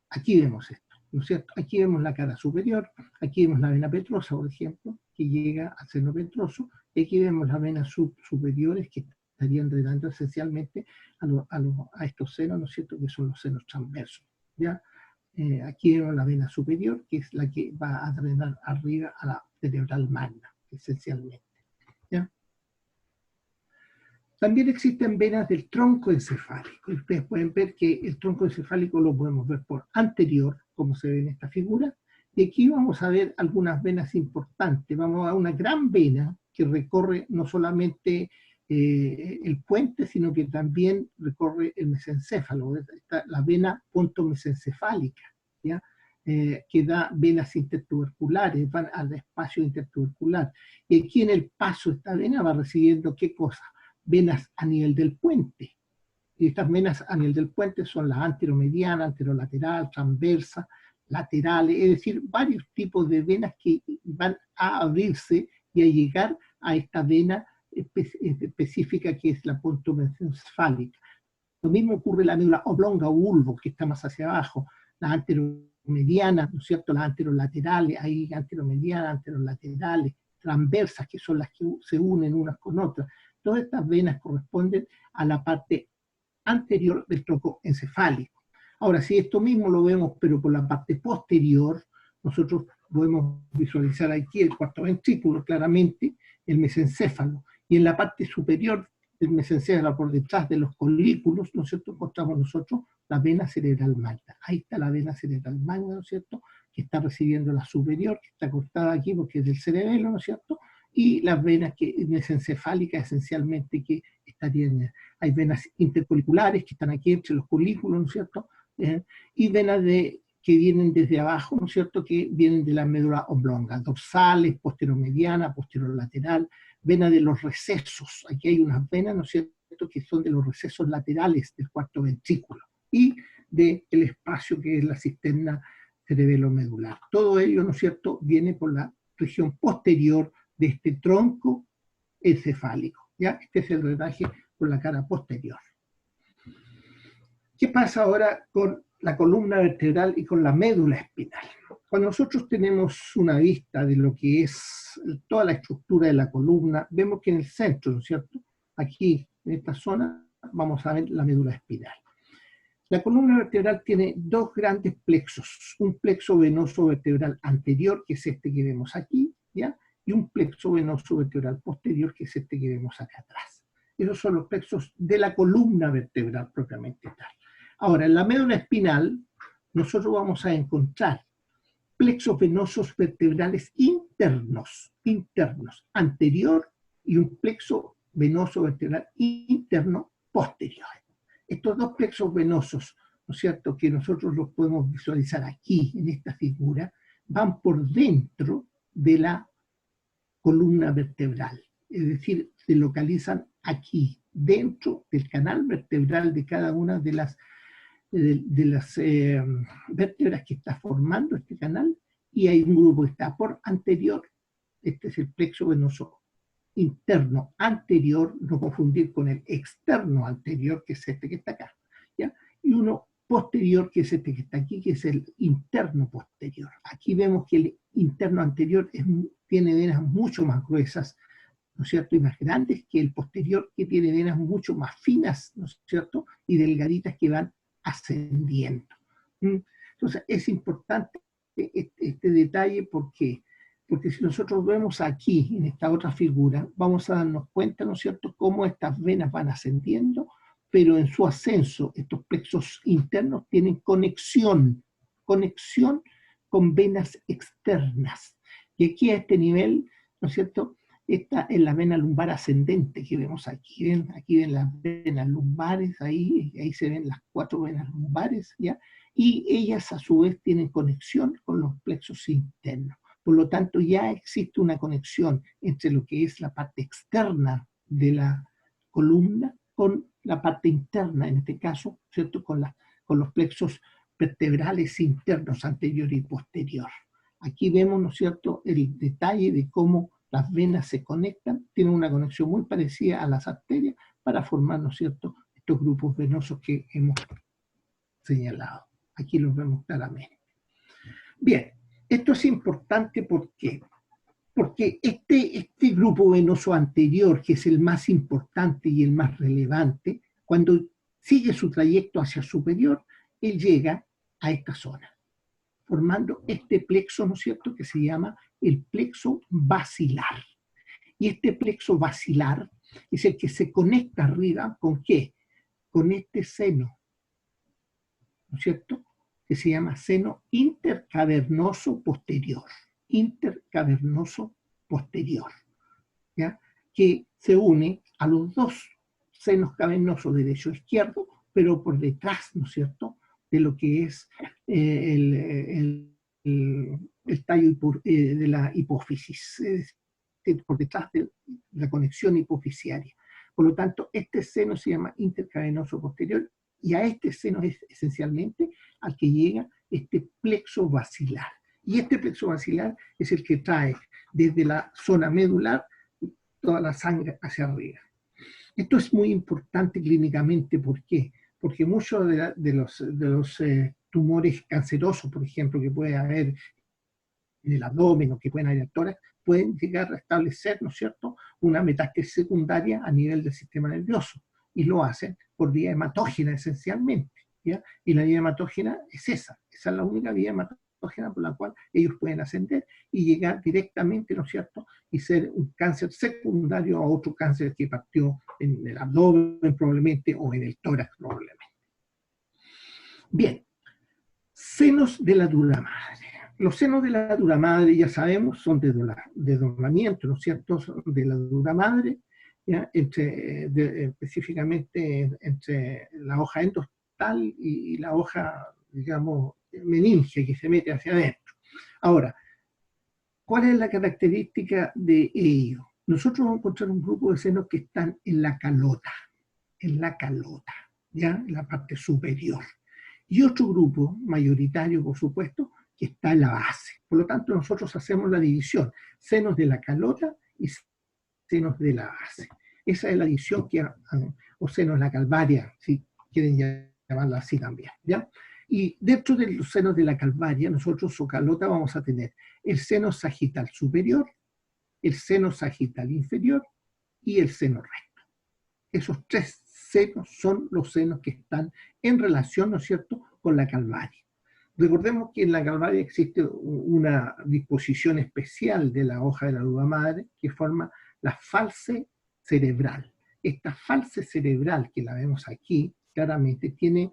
aquí vemos esto, ¿no es cierto? Aquí vemos la cara superior, aquí vemos la vena petrosa, por ejemplo, que llega al seno petroso, y aquí vemos las venas superiores que estarían drenando esencialmente a estos senos, ¿no es cierto?, que son los senos transversos, ¿ya? Aquí vemos la vena superior, que es la que va a drenar arriba a la cerebral magna, esencialmente, ¿ya? También existen venas del tronco encefálico. Ustedes pueden ver que el tronco encefálico lo podemos ver por anterior, como se ve en esta figura, y aquí vamos a ver algunas venas importantes. Vamos a una gran vena que recorre no solamente el puente, sino que también recorre el mesencéfalo, la vena pontomesencefálica, ¿ya? Que da venas intertuberculares, van al espacio intertubercular. Y aquí en el paso esta vena va recibiendo, ¿qué cosa? Venas a nivel del puente. Y estas venas a nivel del puente son la anteromediana, anterolateral, transversa, laterales, es decir, varios tipos de venas que van a abrirse y a llegar a esta vena específica que es la pontomesencefálica. Lo mismo ocurre en la médula oblonga o bulbo, que está más hacia abajo, la anteromediana, ¿no es cierto?, las anterolaterales, hay anteromedianas, anterolaterales, transversas, que son las que se unen unas con otras. Todas estas venas corresponden a la parte anterior del tronco encefálico. Ahora, si esto mismo lo vemos, pero por la parte posterior, nosotros podemos visualizar aquí el cuarto ventrículo, claramente, el mesencéfalo, y en la parte superior del mesencéfalo, por detrás de los colículos, ¿no es cierto?, encontramos nosotros la vena cerebral magna. Ahí está la vena cerebral magna, ¿no es cierto?, que está recibiendo la superior, que está cortada aquí porque es del cerebelo, ¿no es cierto?, y las venas mesencefálicas esencialmente que estarían, hay venas intercoliculares que están aquí entre los colículos, ¿no es cierto?, y venas que vienen desde abajo, ¿no es cierto?, que vienen de la médula oblonga, dorsales, posteromediana, posterolateral, venas de los recesos. Aquí hay unas venas, ¿no es cierto?, que son de los recesos laterales del cuarto ventrículo y del espacio que es la cisterna cerebelomedular. Todo ello, ¿no es cierto?, viene por la región posterior de este tronco encefálico, ¿ya? Este es el drenaje por la cara posterior. ¿Qué pasa ahora con la columna vertebral y con la médula espinal? Cuando nosotros tenemos una vista de lo que es toda la estructura de la columna, vemos que en el centro, ¿no es cierto?, aquí en esta zona, vamos a ver la médula espinal. La columna vertebral tiene dos grandes plexos, un plexo venoso vertebral anterior, que es este que vemos aquí, ¿ya?, y un plexo venoso vertebral posterior, que es este que vemos acá atrás. Esos son los plexos de la columna vertebral propiamente tal. Ahora, en la médula espinal, nosotros vamos a encontrar plexos venosos vertebrales internos, anterior, y un plexo venoso vertebral interno posterior. Estos dos plexos venosos, ¿no es cierto?, que nosotros los podemos visualizar aquí, en esta figura, van por dentro de la columna vertebral, es decir, se localizan aquí, dentro del canal vertebral de cada una de las vértebras que está formando este canal, y hay un grupo que está por anterior, este es el plexo venoso interno anterior, no confundir con el externo anterior, que es este que está acá, ¿ya? Y uno posterior, que es este que está aquí, que es el interno posterior. Aquí vemos que el interno anterior tiene venas mucho más gruesas, ¿no es cierto?, y más grandes que el posterior, que tiene venas mucho más finas, ¿no es cierto?, y delgaditas que van ascendiendo. Entonces es importante este detalle porque si nosotros vemos aquí en esta otra figura, vamos a darnos cuenta, ¿no es cierto?, cómo estas venas van ascendiendo, pero en su ascenso estos plexos internos tienen conexión con venas externas. Y aquí a este nivel, ¿no es cierto?, esta es la vena lumbar ascendente que vemos aquí. ¿Ven? Aquí ven las venas lumbares, ahí se ven las 4 venas lumbares, ¿ya? y ellas a su vez tienen conexión con los plexos internos. Por lo tanto, ya existe una conexión entre lo que es la parte externa de la columna con la parte interna, en este caso, ¿cierto? Con los plexos vertebrales internos, anterior y posterior. Aquí vemos, ¿no es cierto?, el detalle de cómo las venas se conectan, tienen una conexión muy parecida a las arterias para formar, ¿no es cierto?, estos grupos venosos que hemos señalado. Aquí los vemos claramente. Bien, esto es importante porque este grupo venoso anterior, que es el más importante y el más relevante, cuando sigue su trayecto hacia el superior, él llega a esta zona, formando este plexo, ¿no es cierto?, que se llama el plexo basilar. Y este plexo basilar es el que se conecta arriba, ¿con qué? Con este seno, ¿no es cierto?, que se llama seno intercavernoso posterior. Intercavernoso posterior, ¿ya?, que se une a los dos senos cavernosos derecho e izquierdo, pero por detrás, ¿no es cierto?, de lo que es el tallo de la hipófisis, por detrás de la conexión hipofisiaria. Por lo tanto, este seno se llama intercavernoso posterior, y a este seno es esencialmente al que llega este plexo basilar. Y este plexo basilar es el que trae desde la zona medular toda la sangre hacia arriba. Esto es muy importante clínicamente. ¿Por qué? Porque muchos de los tumores cancerosos, por ejemplo, que puede haber en el abdomen o que pueden haber en el tórax, pueden llegar a establecer, ¿no es cierto?, una metástasis secundaria a nivel del sistema nervioso. Y lo hacen por vía hematógena esencialmente, ¿ya? Y la vía hematógena es esa es la única vía hematógena por la cual ellos pueden ascender y llegar directamente, ¿no es cierto?, y ser un cáncer secundario a otro cáncer que partió en el abdomen probablemente o en el tórax probablemente. Bien, senos de la dura madre. Los senos de la dura madre, ya sabemos, son de doblamiento, ¿no es cierto?, de la dura madre, ¿ya?, específicamente entre la hoja endostal y la hoja, digamos, meningia, que se mete hacia adentro. Ahora, ¿cuál es la característica de ello? Nosotros vamos a encontrar un grupo de senos que están en la calota, ¿ya?, en la parte superior. Y otro grupo, mayoritario por supuesto, que está en la base. Por lo tanto, nosotros hacemos la división, senos de la calota y senos de la base. Esa es la división, o senos de la calvaria, si quieren llamarla así también, ¿ya? Y dentro de los senos de la calvaria, nosotros, su calota, vamos a tener el seno sagital superior, el seno sagital inferior y el seno recto. Esos tres senos son los senos que están en relación, ¿no es cierto?, con la calvaria. Recordemos que en la calvaria existe una disposición especial de la hoja de la dura madre que forma la false cerebral. Esta false cerebral, que la vemos aquí claramente, tiene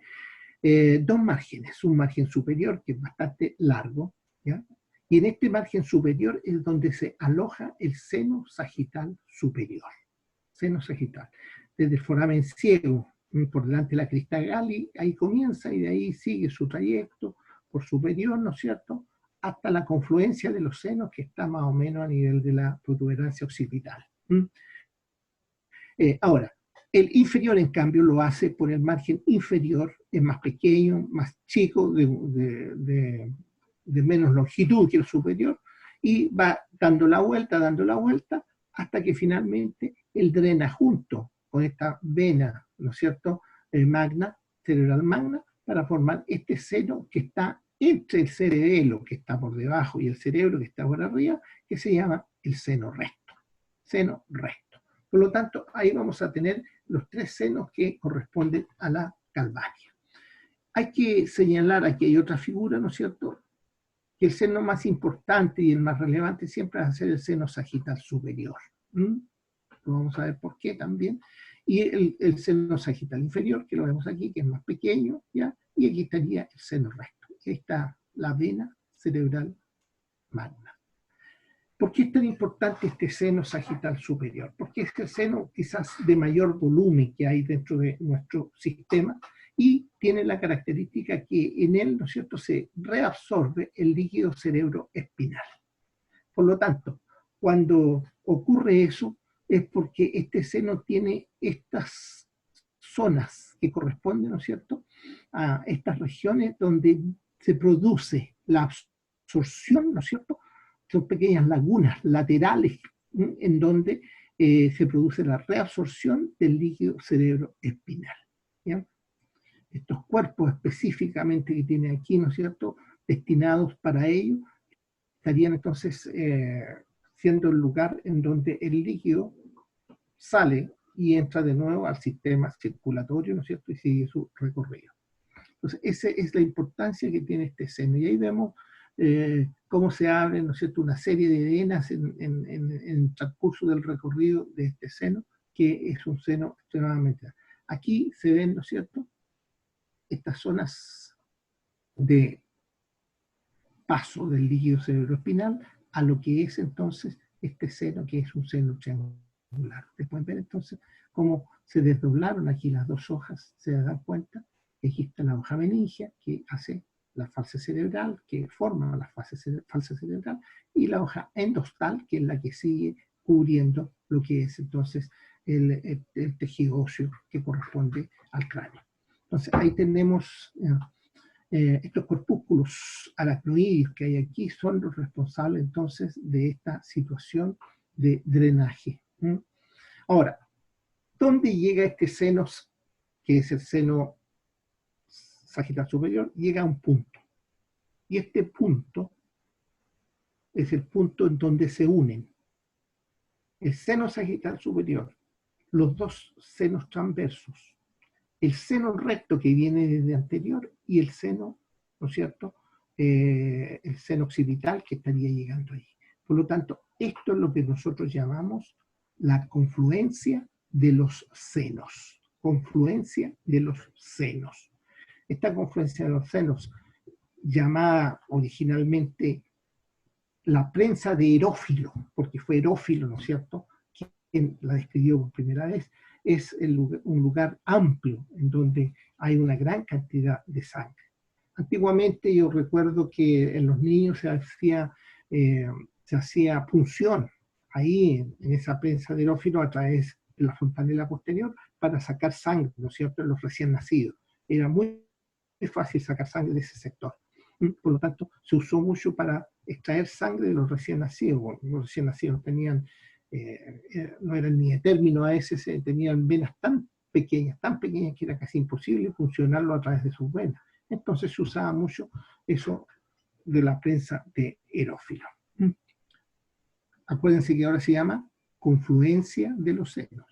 dos márgenes. Un margen superior que es bastante largo, ¿ya?, y en este margen superior es donde se aloja el seno sagital superior. Seno sagital. Desde el foramen ciego, por delante de la crista Galli, ahí comienza y de ahí sigue su trayecto por superior, ¿no es cierto?, hasta la confluencia de los senos, que está más o menos a nivel de la protuberancia occipital. Ahora, el inferior, en cambio, lo hace por el margen inferior, es más pequeño, más chico, de menos longitud que el superior, y va dando la vuelta, hasta que finalmente él drena junto con esta vena, ¿no es cierto?, magna, cerebral magna, para formar este seno que está entre el cerebelo, que está por debajo, y el cerebro, que está por arriba, que se llama el seno recto. Seno recto. Por lo tanto, ahí vamos a tener los tres senos que corresponden a la calvaria. Hay que señalar, aquí hay otra figura, ¿no es cierto?, que el seno más importante y el más relevante siempre va a ser el seno sagital superior. Vamos a ver por qué también. Y el seno sagital inferior, que lo vemos aquí, que es más pequeño, ¿ya? Y aquí estaría el seno recto. Aquí está la vena cerebral magna. ¿Por qué es tan importante este seno sagital superior? Porque es el seno quizás de mayor volumen que hay dentro de nuestro sistema, y tiene la característica que en él, ¿no es cierto?, se reabsorbe el líquido cerebroespinal. Por lo tanto, cuando ocurre eso, es porque este seno tiene estas zonas que corresponden, ¿no es cierto?, a estas regiones donde se produce la absorción, ¿no es cierto?, son pequeñas lagunas laterales en donde se produce la reabsorción del líquido cerebroespinal. ¿Ya? Estos cuerpos específicamente que tiene aquí, ¿no es cierto?, destinados para ello, estarían entonces siendo el lugar en donde el líquido sale y entra de nuevo al sistema circulatorio, ¿no es cierto?, y sigue su recorrido. Entonces, esa es la importancia que tiene este seno. Y ahí vemos cómo se abre, ¿no es cierto?, una serie de venas en el transcurso del recorrido de este seno, que es un seno extremadamente... Aquí se ven, ¿no es cierto?, estas zonas de paso del líquido cerebroespinal a lo que es entonces este seno, que es un seno triangular. Ustedes pueden ver entonces cómo se desdoblaron aquí las dos hojas, se dan cuenta. Aquí está la hoja meningia, que hace la fase cerebral, que forma la fase cerebral, y la hoja endostal, que es la que sigue cubriendo lo que es entonces el tejido óseo que corresponde al cráneo. Entonces ahí tenemos estos corpúsculos aracnoides que hay aquí, son los responsables entonces de esta situación de drenaje. Ahora, ¿dónde llega este seno, que es el seno sagital superior? Llega a un punto. Y este punto es el punto en donde se unen el seno sagital superior, los dos senos transversos, el seno recto que viene desde anterior y el seno, ¿no es cierto?, el seno occipital que estaría llegando ahí. Por lo tanto, esto es lo que nosotros llamamos la confluencia de los senos. Confluencia de los senos. Esta confluencia de los senos, llamada originalmente la prensa de Herófilo, porque fue Herófilo, ¿no es cierto?, quien la describió por primera vez, es un lugar amplio en donde hay una gran cantidad de sangre. Antiguamente yo recuerdo que en los niños se hacía punción ahí en esa prensa de Herófilo a través de la fontanela posterior para sacar sangre, ¿no es cierto?, en los recién nacidos. Era muy fácil sacar sangre de ese sector. Por lo tanto, se usó mucho para extraer sangre de los recién nacidos. Bueno, los recién nacidos tenían, no eran ni de término a ese, tenían venas tan pequeñas que era casi imposible funcionarlo a través de sus venas. Entonces se usaba mucho eso de la prensa de Herófilo. Acuérdense que ahora se llama confluencia de los senos.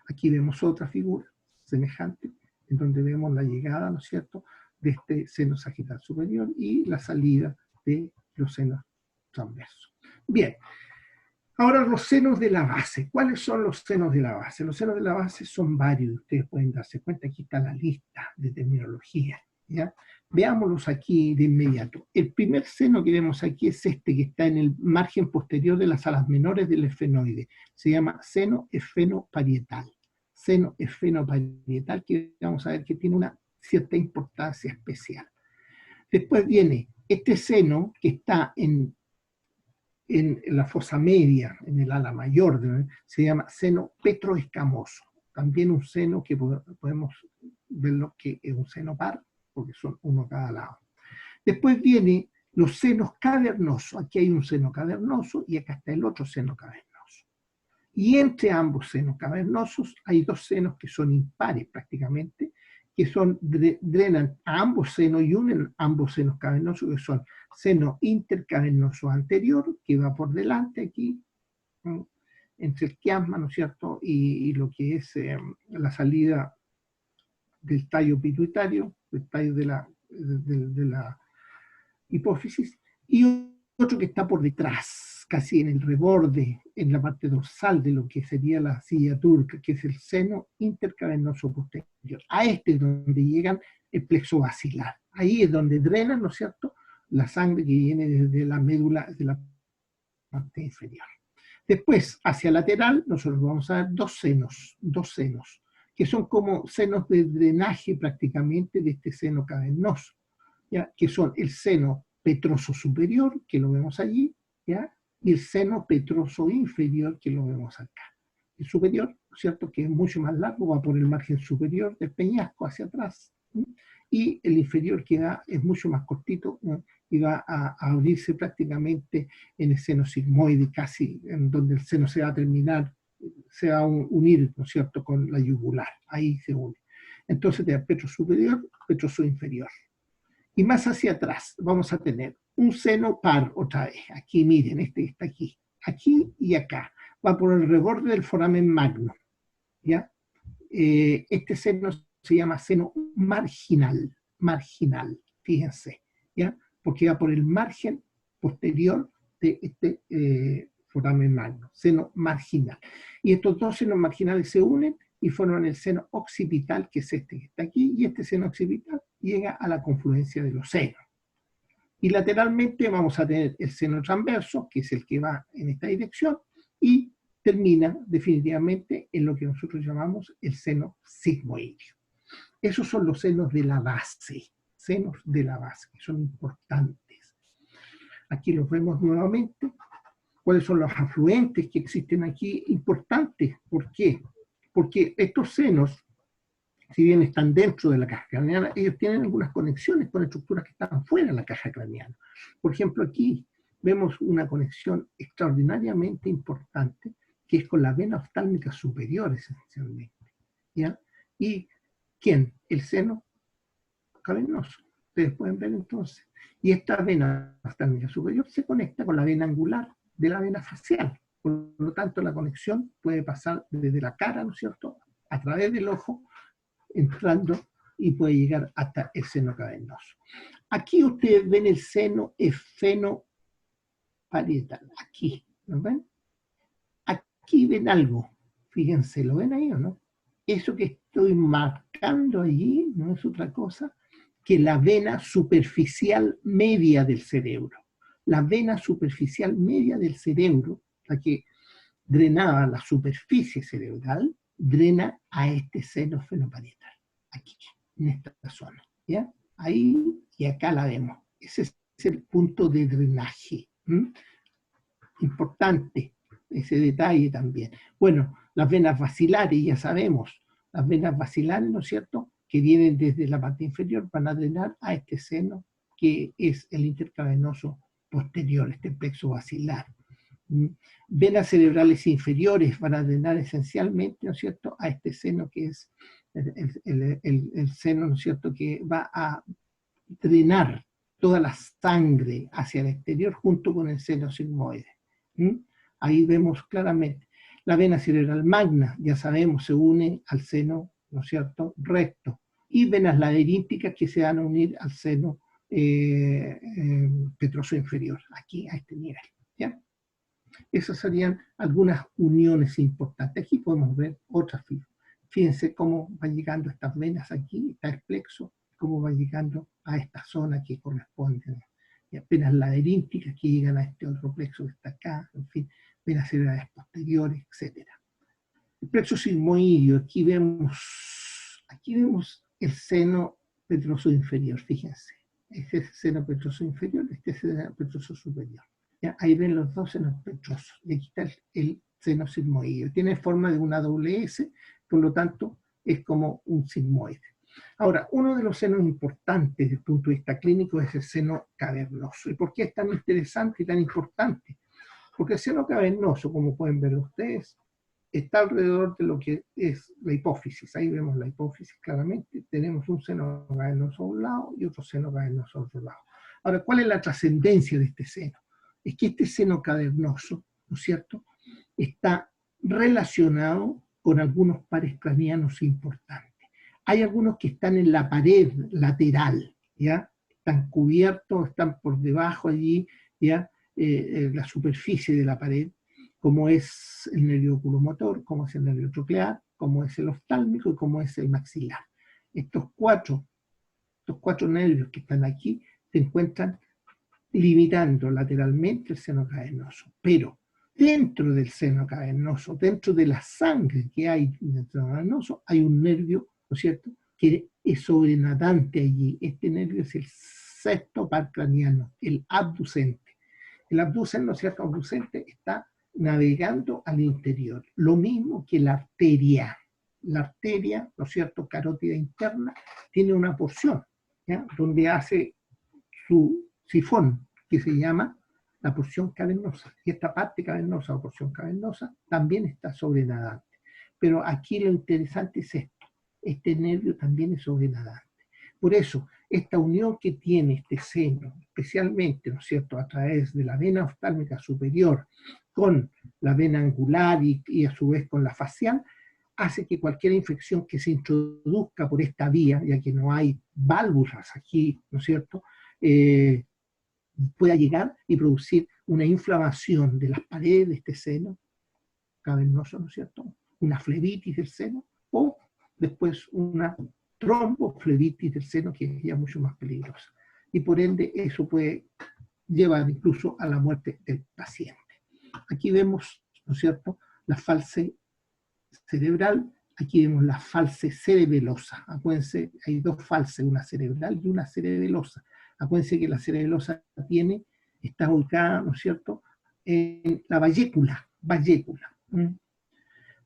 Aquí vemos otra figura semejante, en donde vemos la llegada, ¿no es cierto?, de este seno sagital superior y la salida de los senos transversos. Bien, ahora los senos de la base. ¿Cuáles son los senos de la base? Los senos de la base son varios, ustedes pueden darse cuenta, aquí está la lista de terminología, ¿ya? Veámoslos aquí de inmediato. El primer seno que vemos aquí es este, que está en el margen posterior de las alas menores del esfenoide. Se llama seno esfenoparietal. Seno esfenoparietal, que vamos a ver que tiene una cierta importancia especial. Después viene este seno que está en la fosa media, en el ala mayor, se llama seno petroescamoso. También un seno que podemos verlo que es un seno par, porque son uno a cada lado. Después viene los senos cavernosos. Aquí hay un seno cavernoso y acá está el otro seno cavernoso. Y entre ambos senos cavernosos hay dos senos que son impares prácticamente, que drenan a ambos senos y unen ambos senos cavernosos, que son seno intercavernoso anterior, que va por delante aquí, entre el quiasma, ¿no es cierto?, y lo que es la salida del tallo pituitario, del tallo de la hipófisis, y otro que está por detrás, casi en el reborde, en la parte dorsal de lo que sería la silla turca, que es el seno intercavernoso posterior. A este es donde llegan el plexo basilar. Ahí es donde drenan, ¿no es cierto?, la sangre que viene desde la médula, de la parte inferior. Después, hacia lateral, nosotros vamos a ver dos senos. que son como senos de drenaje prácticamente de este seno cavernoso, ¿ya? Que son el seno petroso superior, que lo vemos allí, ¿ya? Y el seno petroso inferior, que lo vemos acá. El superior, ¿cierto?, que es mucho más largo, va por el margen superior del peñasco hacia atrás, ¿sí? Y el inferior que es mucho más cortito, ¿no? Y va a abrirse prácticamente en el seno sigmoide, casi en donde el seno se va a terminar, se va a unir, ¿no es cierto?, con la yugular, ahí se une. Entonces, de pecho superior, petroso inferior. Y más hacia atrás vamos a tener un seno par otra vez. Aquí, miren, este está aquí. Aquí y acá. Va por el reborde del foramen magno, ¿ya? Este seno se llama seno marginal, fíjense, ¿ya? Porque va por el margen posterior de este foramen magno, seno marginal. Y estos dos senos marginales se unen y forman el seno occipital, que es este que está aquí, y este seno occipital llega a la confluencia de los senos. Y lateralmente vamos a tener el seno transverso, que es el que va en esta dirección, y termina definitivamente en lo que nosotros llamamos el seno sigmoideo. Esos son los senos de la base, que son importantes. Aquí los vemos nuevamente. ¿Cuáles son los afluentes que existen aquí? Importantes. ¿Por qué? Porque estos senos, si bien están dentro de la caja craneana, ellos tienen algunas conexiones con estructuras que están fuera de la caja craneana. Por ejemplo, aquí vemos una conexión extraordinariamente importante, que es con la vena oftálmica superior, esencialmente, ¿ya? ¿Y quién? El seno cavernoso. Ustedes pueden ver entonces. Y esta vena oftálmica superior se conecta con la vena angular de la vena facial. Por lo tanto, la conexión puede pasar desde la cara, ¿no es cierto?, a través del ojo, entrando y puede llegar hasta el seno cavernoso. Aquí ustedes ven el seno esfenoparietal. Aquí, ¿lo ven? Aquí ven algo. Fíjense, ¿lo ven ahí o no? Eso que estoy marcando allí no es otra cosa que la vena superficial media del cerebro. La vena superficial media del cerebro, la que drenaba la superficie cerebral, drena a este seno esfenoparietal, aquí, en esta zona, ¿ya? Ahí y acá la vemos. Ese es el punto de drenaje. Importante ese detalle también. Bueno, las venas vacilares, ya sabemos, las venas vacilares, ¿no es cierto?, que vienen desde la parte inferior, van a drenar a este seno que es el intercavernoso posterior, este plexo basilar. Venas cerebrales inferiores van a drenar esencialmente, ¿no es cierto?, a este seno que es el seno, ¿no es cierto?, que va a drenar toda la sangre hacia el exterior junto con el seno sigmoide. Ahí vemos claramente. La vena cerebral magna, ya sabemos, se une al seno, ¿no es cierto?, recto. Y venas laberínticas que se van a unir al seno petroso inferior, aquí a este nivel, ¿ya? Esas serían algunas uniones importantes. Aquí podemos ver otras figuras. Fíjense cómo van llegando estas venas aquí, está el plexo, cómo van llegando a esta zona que corresponde. Y venas laberínticas que llegan a este otro plexo que está acá, en fin, venas cerebrales posteriores, etc. El plexo sigmoideo, aquí vemos el seno petroso inferior, fíjense. Este es el seno petroso inferior, este es el seno petroso superior. ¿Ya? Ahí ven los dos senos petrosos. Y aquí está el seno sigmoideo. Tiene forma de una doble S, por lo tanto es como un sigmoide. Ahora, uno de los senos importantes desde el punto de vista clínico es el seno cavernoso. ¿Y por qué es tan interesante y tan importante? Porque el seno cavernoso, como pueden ver ustedes, está alrededor de lo que es la hipófisis. Ahí vemos la hipófisis claramente. Tenemos un seno cavernoso a un lado y otro seno cavernoso a otro lado. Ahora, ¿cuál es la trascendencia de este seno? Es que este seno cavernoso, ¿no es cierto?, está relacionado con algunos pares craneanos importantes. Hay algunos que están en la pared lateral, ¿ya? Están cubiertos, están por debajo allí, ¿ya? La superficie de la pared, como es el nervio oculomotor, como es el nervio troclear, como es el oftálmico y como es el maxilar. Estos cuatro nervios que están aquí se encuentran limitando lateralmente el seno cavernoso. Pero Dentro del seno cavernoso, dentro de la sangre que hay dentro del seno cavernoso, hay un nervio, ¿no es cierto?, que es sobrenadante allí. Este nervio es el sexto par craneano, el abducente. El abducente, ¿no es cierto?, abducente está navegando al interior. Lo mismo que la arteria. La arteria, ¿no es cierto?, carótida interna, tiene una porción, ¿ya?, donde hace su sifón, que se llama la porción cavernosa. Y esta parte cavernosa o porción cavernosa también está sobrenadante. Pero aquí lo interesante es esto. Este nervio también es sobrenadante. Por eso, esta unión que tiene este seno, especialmente, ¿no es cierto?, a través de la vena oftálmica superior con la vena angular y a su vez con la facial, hace que cualquier infección que se introduzca por esta vía, ya que no hay válvulas aquí, ¿no es cierto?, pueda llegar y producir una inflamación de las paredes de este seno cavernoso, ¿no es cierto?, una flebitis del seno, o después una tromboflebitis del seno, que es ya mucho más peligrosa. Y por ende eso puede llevar incluso a la muerte del paciente. Aquí vemos, ¿no es cierto?, la false cerebral, aquí vemos la false cerebelosa. Acuérdense, hay dos falses, una cerebral y una cerebelosa. Acuérdense que la cerebelosa está ubicada, ¿no es cierto?, en la vallécula.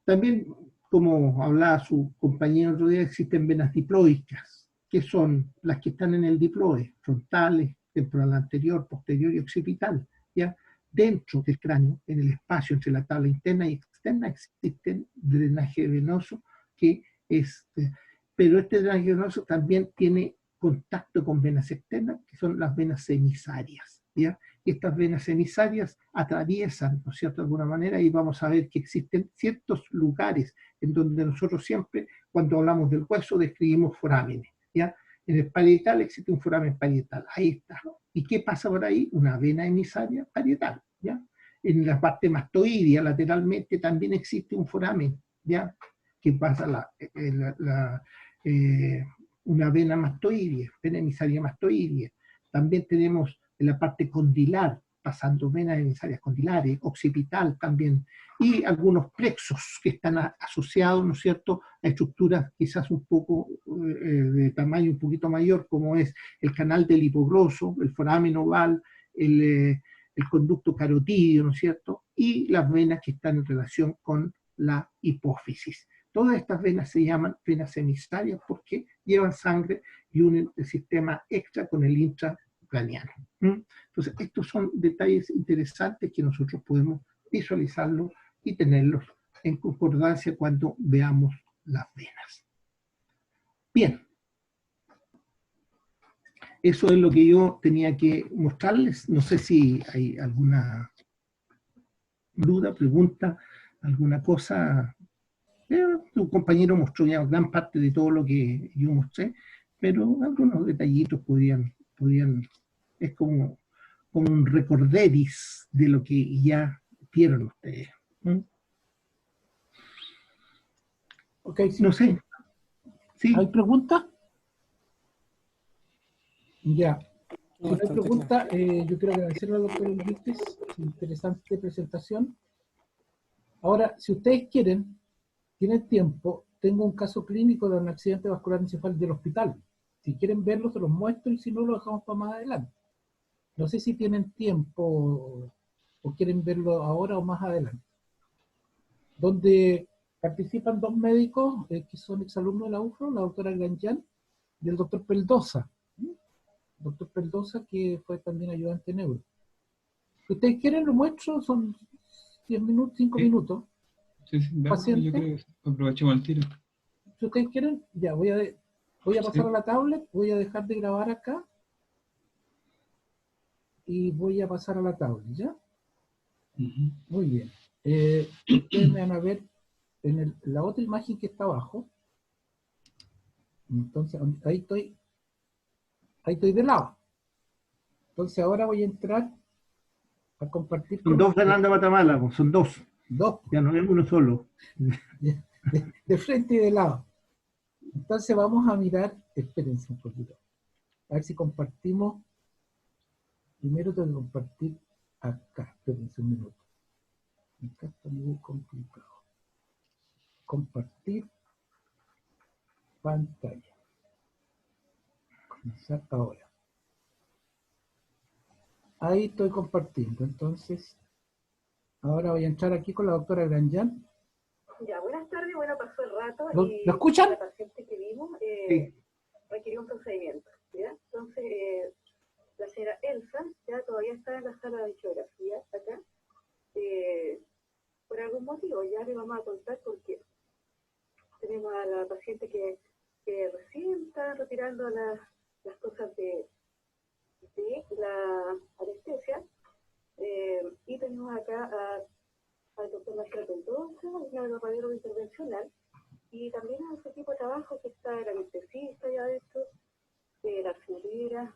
También, como hablaba su compañero otro día, existen venas diploicas, que son las que están en el diploide, frontales, temporal anterior, posterior y occipital, ¿ya? Dentro del cráneo, en el espacio entre la tabla interna y externa, existe drenaje venoso, pero este drenaje venoso también tiene contacto con venas externas, que son las venas emisarias, ¿ya? Y estas venas emisarias atraviesan, ¿no es cierto?, de alguna manera, y vamos a ver que existen ciertos lugares en donde nosotros siempre, cuando hablamos del hueso, describimos forámenes, ¿ya? En el parietal existe un foramen parietal, ahí está. ¿Y qué pasa por ahí? Una vena emisaria parietal, ¿ya? En la parte mastoidea, lateralmente, también existe un foramen, ¿ya?, que pasa una vena mastoidea, vena emisaria mastoidea. También tenemos en la parte condilar, pasando venas emisarias condilares, occipital también, y algunos plexos que están asociados, ¿no es cierto?, a estructuras quizás un poco de tamaño un poquito mayor, como es el canal del hipogroso, el foramen oval, el conducto carotídeo, ¿no es cierto?, y las venas que están en relación con la hipófisis. Todas estas venas se llaman venas emisarias porque llevan sangre y unen el sistema extra con el intracraniano. Entonces, estos son detalles interesantes que nosotros podemos visualizarlos y tenerlos en concordancia cuando veamos las venas. Bien. Eso es lo que yo tenía que mostrarles. No sé si hay alguna duda, pregunta, alguna cosa. Tu compañero mostró ya gran parte de todo lo que yo mostré, pero algunos detallitos podían es como un recorderis de lo que ya vieron ustedes. Ok, sí. No sé. ¿Sí? ¿Hay preguntas? Ya. Si no hay Bastante pregunta, yo quiero agradecerle al doctor Enríquez su interesante presentación. Ahora, si ustedes quieren, tienen tiempo, tengo un caso clínico de un accidente vascular encefálico del hospital. Si quieren verlo, se los muestro, y si no, lo dejamos para más adelante. No sé si tienen tiempo o quieren verlo ahora o más adelante. Donde participan dos médicos que son exalumnos de la UFRO, la doctora Granjan y el doctor Peldosa. Doctor Peldosa, que fue también ayudante neuro. Si ustedes quieren, lo muestro, son 10 minutos, 5 minutos. Sí, Paciente. yo creo que aprovechemos el tiro. Si ustedes quieren, ya voy a pasar a la tablet, voy a dejar de grabar acá y voy a pasar a la tablet, ¿ya? Muy bien. Ustedes me van a ver en la otra imagen que está abajo. Entonces, ahí estoy de lado. Entonces ahora voy a entrar a compartir. Son dos Fernando Matamala, son dos. Dos. Ya no es uno solo. De frente y de lado. Entonces vamos a mirar, espérense un poquito, a ver si compartimos. Primero tengo que compartir acá, espérense un minuto. Acá está muy complicado. Compartir pantalla. Comenzar ahora. Ahí estoy compartiendo. Entonces, ahora voy a entrar aquí con la doctora Granjan. Ya, buenas tardes. Bueno, pasó el rato ¿Lo y escuchan? la paciente que vimos Sí. requirió un procedimiento, ¿ya? Entonces, la señora Elsa ya todavía está en la sala de angiografía acá. Por algún motivo, ya le vamos a contar por qué. Tenemos a la paciente que recién está retirando las cosas de la anestesia. Y tenemos acá al doctor Marcelo Mendoza, un radiólogo intervencional, y también a su equipo de trabajo que está el anestesista ya adentro, la enfermera,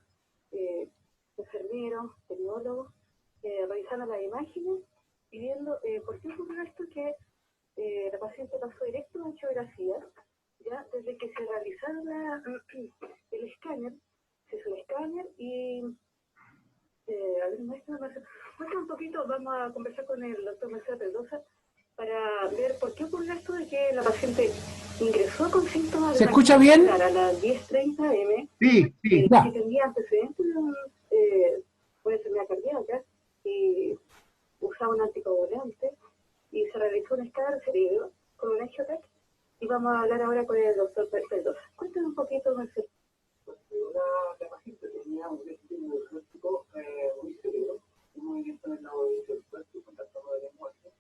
enfermeros, tecnólogos, revisando las imágenes y viendo por qué ocurrió esto que la paciente pasó directo a angiografía, ya desde que se realizaron el escáner, se hizo el escáner y a ver, muestra un poquito, vamos a conversar con el doctor Marcelo Mendoza para ver por qué ocurrió esto de que la paciente ingresó con síntomas ¿Se de escucha bien? a las 10:30 am, Sí, sí. Ya. que tenía antecedentes de una enfermedad cardíaca y usaba un anticoagulante y se realizó un escáner cerebro con un angiotec y vamos a hablar ahora con el doctor Mendoza. Cuéntame un poquito, Marcelo. La paciente tenía un déficit neurológico muy severo, un movimiento del lado del cuerpo y contacto con el lenguaje.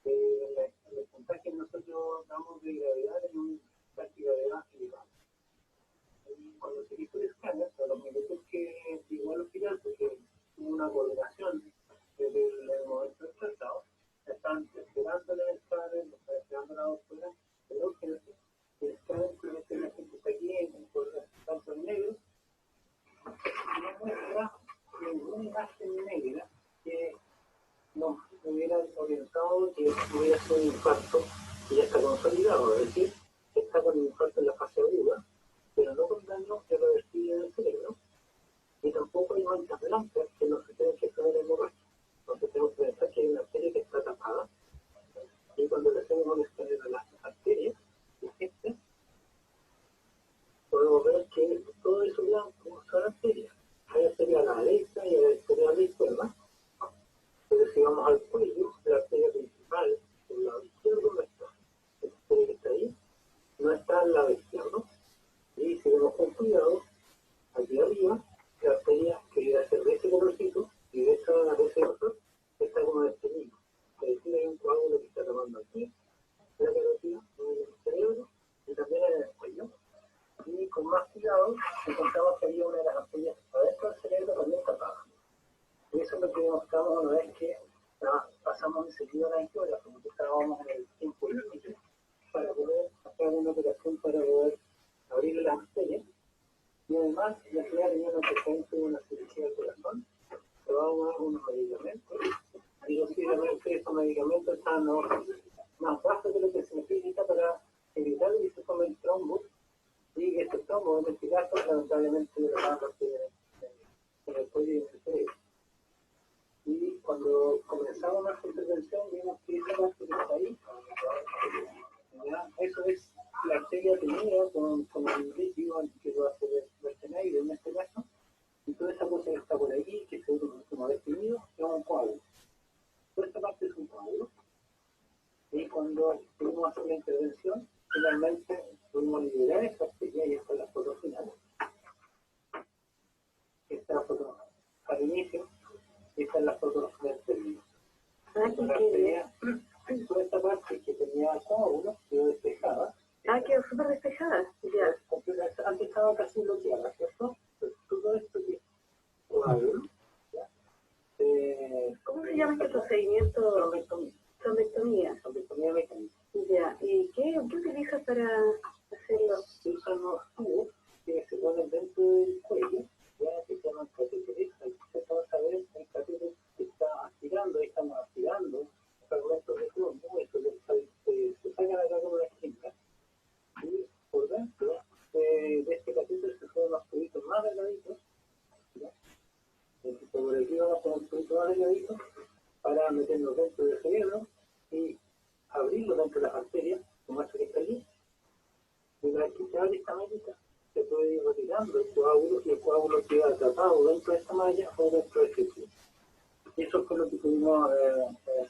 El puntaje que nosotros damos de gravedad es un puntaje de gravedad elevado. Y cuando se hizo el escáner, a los minutos que llegó al hospital, porque hubo una coordinación desde el momento del traslado, están esperando el escáner, están esperando la doctora, pero que el escáner simplemente la gente está aquí en color tanto en negro, no muestra ninguna imagen negra que nos hubiera orientado que hubiera sido un infarto y ya está consolidado, es decir, está con infarto en la fase aguda, pero no con daño irreversible del cerebro, y tampoco hay manchas blancas que no se tienen que tener hemorragia. Entonces tenemos que pensar que hay una arteria que está tapada, y cuando le hacemos un escáner a las arterias, podemos ver que todo eso blanco son arterias. Hay arteria a la derecha y hay arteria a la izquierda. Pero si vamos al cuello, la arteria principal del lado izquierdo no está. La arteria que está ahí no está al lado izquierdo. Y si vemos con cuidado, aquí arriba, la arteria que viene a ser de ese colorcito y de ese color está como destenido. Es decir, hay un coágulo que está tapando aquí, la carótida, en el cerebro y también en el cuello. Y con más cuidado encontramos que había una de las arterias adentro del cerebro también tapada. Y eso es lo que demostramos una vez que pasamos enseguida a la angiografía, porque estábamos en el tiempo límite para poder hacer una operación para poder abrir las arterias. Y además, la señora tenía un antecedente de una cirugía del corazón, se va a dar unos medicamentos, y posiblemente esos medicamentos están más bajos de lo que se necesita para evitar que se forme el trombo. Y este trombo, en este caso, lamentablemente lo va a partir en el cuello y en el cerebro. Y cuando comenzamos nuestra intervención, vimos que esa parte que está ahí, ¿ya? Eso es la arteria tenida con un líquido que va a ser vertenaire en este caso, y toda esa cosa que está por ahí, que se ve como detenido, es un coágulo. Toda esta parte es un coágulo. Y cuando pudimos hacer la intervención, finalmente pudimos liberar esta arteria y esta es la foto final. Esta es la foto al inicio, y esta es la foto del término. La arteria, toda esta parte que tenía coágulo quedó despejada. Quedó súper despejada. Ya. Antes estaba casi bloqueada, ¿cierto? Todo esto que es coágulo. ¿Cómo se llama este procedimiento? Trombectomía. Trombectomía mecánica. Ya. ¿Y qué utilizas para hacerlo? Se usan unos tubos que se ponen dentro del cuello, ya que se llaman catéteres. Entonces vamos a ver el catéter que está aspirando, ahí estamos aspirando fragmentos de trombo, eso se sacan acá como una esquina, y por dentro de este catéter se ponen unos tubitos más delgaditos, ¿ya? Por aquí vamos a poner un tubito más delgadito para meternos dentro del cerebro tapado dentro de esta malla o dentro del círculo. Y eso fue lo que pudimos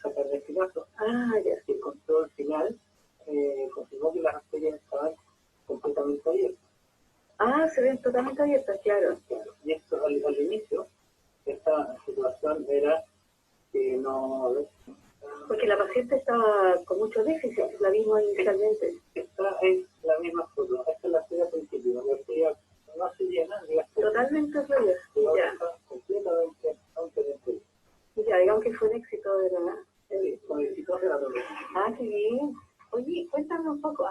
sacar de este caso. Ya. El control final confirmó que las arterias estaban completamente abiertas. Se ven totalmente abiertas, claro. Y esto al inicio, esta situación era que no... Porque la paciente estaba con mucho déficit, la vimos inicialmente. Esta es la misma foto, esta es la arteria principal, la arteria no se llena, totalmente fluida. Ya. Completamente dentro. Ya, digamos que fue un éxito de la... Sí, fue un éxito de la dolor. Qué bien. Oye, cuéntame un poco...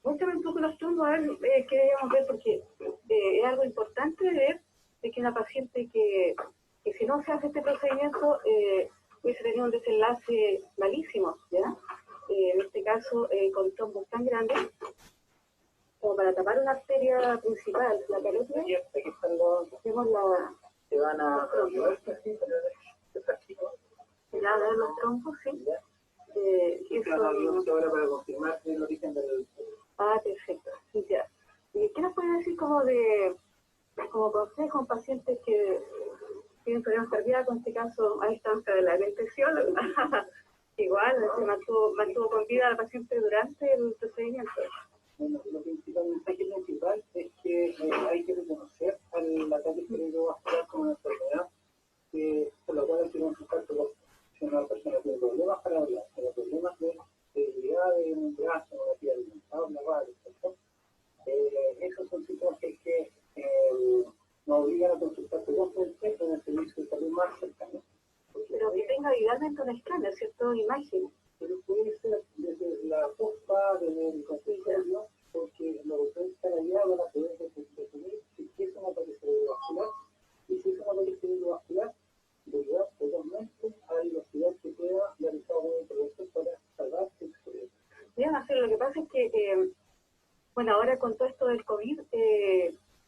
muéstrame un poco los tumbos, a ver qué debemos ver, porque es algo importante ver de que una paciente que si no se hace este procedimiento hubiese tenido un desenlace malísimo, ¿ya? En este caso, con trombos tan grandes como para tapar una arteria principal, la carótida. Y aquí están vemos la... Se van a... Ya, ver los trombos, sí. Eso... ahora para confirmar el origen del... perfecto. Ya. ¿Y qué nos puede decir como consejo a un paciente que tiene problemas cardíacos, en este caso a distancia de la infección? Igual, se mantuvo con vida a la paciente durante el procedimiento. Bueno, el mensaje principal es que hay que reconocer al ataque cerebrovascular como una enfermedad por la cual hay que consultar con si una persona tiene problemas para hablar, tiene problemas de debilidad de un brazo, una pierna, una mano, ¿cierto? Esos son síntomas que nos obligan a consultar frecuentemente en el servicio de salud más cercano. Pero que tenga idealmente un escáner, ¿cierto? Imagen. Pero puede ser desde la pospa, desde el consultorio, porque los doctores están allá van a poder definir si es un ataque cerebrovascular, y si es un ataque cerebrovascular, derivar totalmente a la velocidad que pueda realizar una intervención para salvar el cerebro. Bien, Marcelo, lo que pasa es que, bueno, ahora con todo esto del COVID,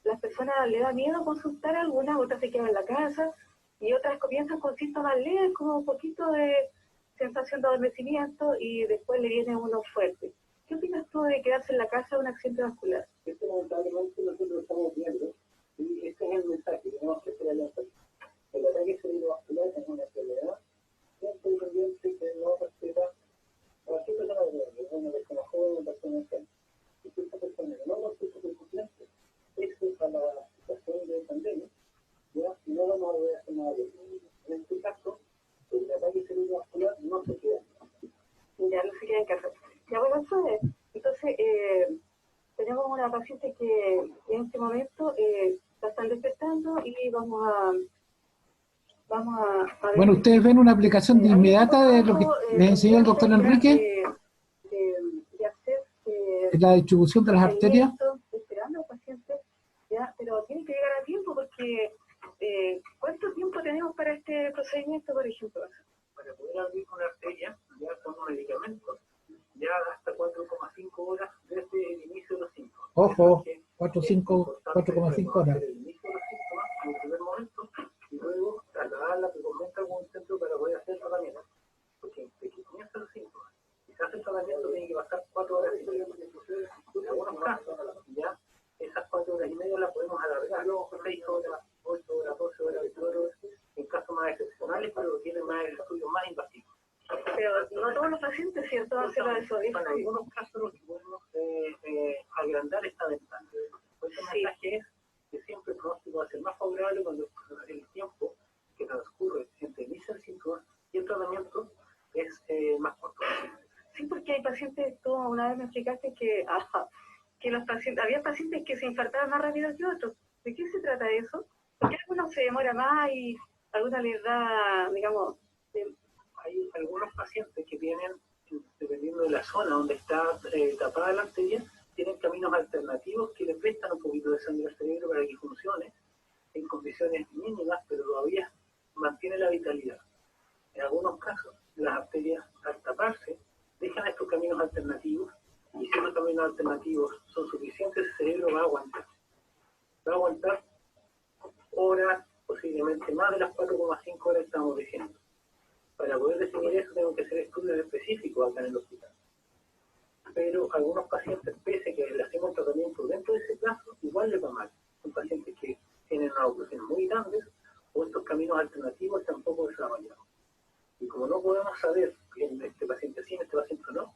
las personas le da miedo consultar, algunas, otras se quedan en la casa, y otras comienzan con síntomas leves, como un poquito de sensación de adormecimiento, y después le viene uno fuerte. ¿Qué opinas tú de quedarse en la casa de un accidente vascular? Esto lamentablemente nosotros estamos viendo, y este es el mensaje que tenemos que hacer a la persona. El ataque cerebrovascular es una enfermedad siempre dependiente que no respeta a cualquier persona grande, una persona joven, una persona anciana. Y si esta persona no respeta sus pacientes, eso a la situación de pandemia, ya no vamos a poder hacer nada de eso. En este caso, el ataque cerebrovascular no se queda. Ya no se queda en casa. Ya bueno, eso es. Entonces, tenemos una paciente que en este momento la están despertando y vamos a ver. Bueno, ustedes ven una aplicación de inmediata de lo que les enseñó el doctor Enrique, de hacer la distribución de las arterias. Esperando al paciente, ya, pero tiene que llegar a tiempo porque ¿cuánto tiempo tenemos para este procedimiento, por ejemplo? Para poder abrir una arteria, ya con medicamentos, ya hasta 4,5 horas desde el inicio de los síntomas. Ojo, 4,5 horas. El inicio de los síntomas en el primer momento y luego trasladarla preconcamente a algún centro para poder hacer el tratamiento. Porque desde que comienzan los síntomas y se hace el tratamiento tiene que pasar 4 horas y media. En algunos casos, ya esas 4 horas y media las podemos alargar 6 horas, 8 horas, 12 horas, 24 horas, en casos más excepcionales, pero tienen más estudios más invasivos. Pero no todos los pacientes, ¿cierto? Hacen eso. En algunos casos lo que podemos agrandar esta ventana. Por eso el mensaje es que siempre el pronóstico va a ser más favorable cuando el tiempo que transcurre entre el inicio del síntoma y el tratamiento es más corto. Sí, porque hay pacientes, tú una vez me explicaste que los pacientes, había pacientes que se infartaban más rápido que otros. ¿De qué se trata eso? Porque algunos se demora más y alguna les da, digamos... Hay algunos pacientes que tienen, dependiendo de la zona donde está tapada la arteria, tienen caminos alternativos que le prestan un poquito de sangre al cerebro para que funcione en condiciones mínimas, pero todavía mantiene la vitalidad. En algunos casos, las arterias al taparse dejan estos caminos alternativos y si esos caminos alternativos son suficientes, el cerebro va a aguantar. Va a aguantar horas, posiblemente más de las 4,5 horas que estamos diciendo. Para poder definir eso tengo que hacer estudios específicos acá en el hospital. pero algunos pacientes, pese a que le hacemos tratamiento dentro de ese plazo, igual les va mal. Son pacientes que tienen una oclusión muy grande o estos caminos alternativos tampoco desarrollados. Y como no podemos saber en este paciente sí, en este paciente no,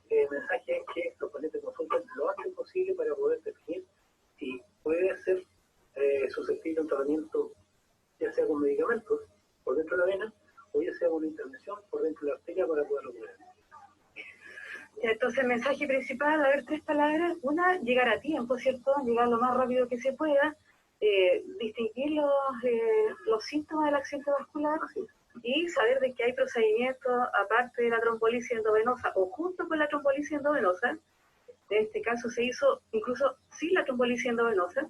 el mensaje es que los pacientes consulten lo antes posible para poder definir si puede ser susceptible a un tratamiento, ya sea con medicamentos por dentro de la vena o ya sea con una intervención por dentro de la arteria para poderlo curar. Entonces el mensaje principal, a ver, 3 palabras. Una, llegar a tiempo, ¿cierto? Llegar lo más rápido que se pueda, distinguir los síntomas del accidente vascular y saber de que hay procedimientos aparte de la trombolisis endovenosa o junto con la trombolisis endovenosa. En este caso se hizo, incluso sin la trombolisis endovenosa,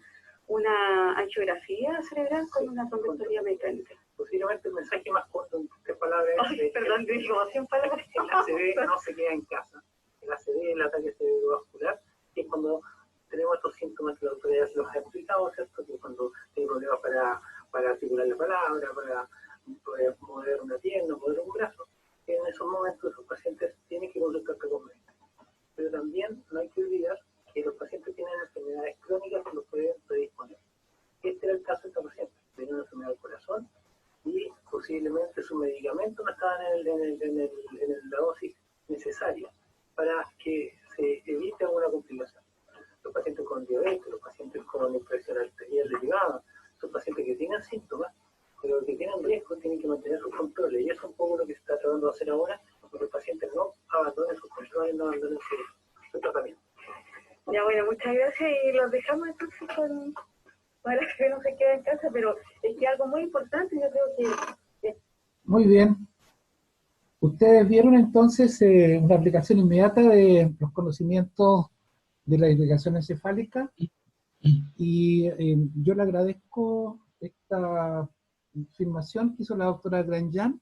una angiografía cerebral con una trombectomía mecánica. Posiblemente el mensaje más corto en 3 palabras. Ay, perdón, dije como 100 palabras. El ACV no se queda en casa. El ACV, el ataque cerebrovascular, que es cuando tenemos estos síntomas que la autoridad los ha explicado, ¿cierto? Que cuando tiene problemas para articular la palabra, para poder mover una pierna, mover un brazo, en esos momentos esos pacientes tienen que consultarse con médicos. Pero también no hay que olvidar que los pacientes tienen enfermedades crónicas que los pueden predisponer. Este era el caso de esta paciente, tenía una enfermedad del corazón y posiblemente su medicamento no estaba en la dosis necesaria para que se evite alguna complicación. Los pacientes con diabetes, los pacientes con presión arterial elevada, son pacientes que tienen síntomas, pero que tienen riesgo tienen que mantener sus controles. Y eso es un poco lo que se está tratando de hacer ahora, porque los pacientes no abandonen sus controles, no abandonen su tratamiento. Ya, bueno, muchas gracias y los dejamos entonces para que no se quede en casa, pero es que algo muy importante, yo creo que... Muy bien. Ustedes vieron entonces una aplicación inmediata de los conocimientos de la irrigación encefálica y yo le agradezco esta filmación que hizo la doctora Granjan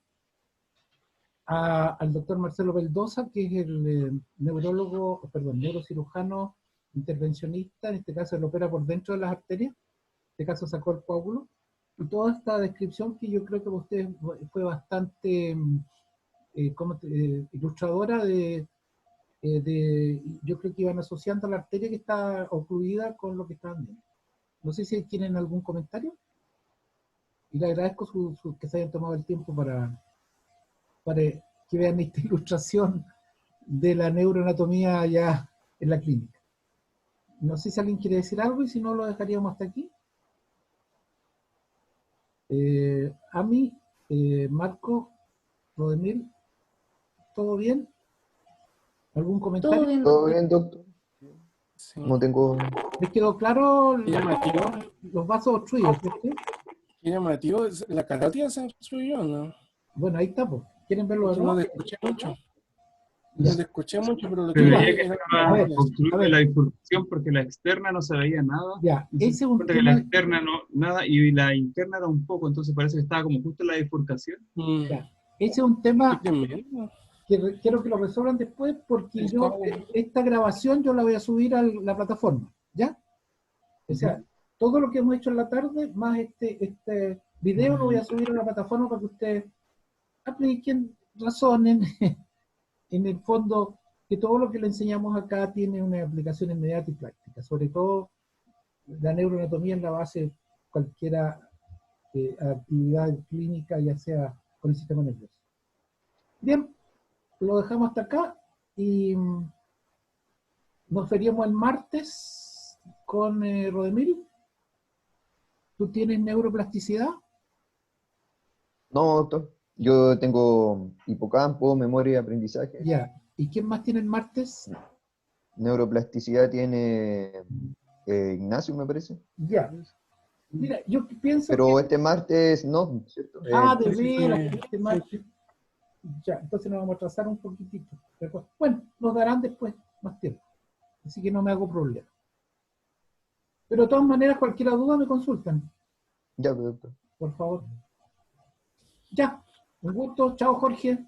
al doctor Marcelo Beldosa, que es el neurocirujano intervencionista, en este caso él opera por dentro de las arterias, en este caso sacó el coágulo, y toda esta descripción que yo creo que para ustedes fue bastante ilustradora yo creo que iban asociando la arteria que está ocluida con lo que estaban viendo. No sé si tienen algún comentario, y le agradezco que se hayan tomado el tiempo para que vean esta ilustración de la neuroanatomía ya en la clínica. No sé si alguien quiere decir algo y si no lo dejaríamos hasta aquí. Ami, Marco, Rodemil, ¿todo bien? ¿Algún comentario? Todo bien, ¿Todo bien, doctor? Sí. No tengo... ¿Les quedó claro Qué llamativo, los vasos obstruidos, ¿cierto? qué llamativo. La carótida se obstruyó, ¿no? Bueno, ahí está, pues. ¿Quieren verlo de No nuevo? te escuché mucho. No te escuché mucho, pero lo que Se Mira, veía vi que era... a ver, estaba obstruida la bifurcación porque la externa no se veía nada. Ya, Y se ese es un cuenta que la tema... externa no, nada, y la interna era un poco, entonces parece que estaba como justo en la bifurcación. Ya, ese es un tema Qué tremendo. que quiero que lo resuelvan después porque yo, esta grabación yo la voy a subir a la plataforma, ¿ya? O sea, todo lo que hemos hecho en la tarde, más este video lo voy a subir a la plataforma para que ustedes apliquen, razonen, en el fondo, que todo lo que le enseñamos acá tiene una aplicación inmediata y práctica, sobre todo la neuroanatomía en la base de cualquier actividad clínica, ya sea con el sistema nervioso. Bien, lo dejamos hasta acá y nos veríamos el martes con Rodemil. ¿Tú tienes neuroplasticidad? No, doctor. Yo tengo hipocampo, memoria y aprendizaje. Ya. ¿Y quién más tiene el martes? Neuroplasticidad tiene Ignacio, me parece. Ya. Mira, yo pienso Pero que... este martes no, ¿cierto? de veras, este martes. Ya, entonces nos vamos a atrasar un poquitito. Bueno, nos darán después más tiempo. Así que no me hago problema. Pero de todas maneras, cualquier duda me consultan. Ya, doctor. Por favor. Ya. Un gusto. Chao, Jorge.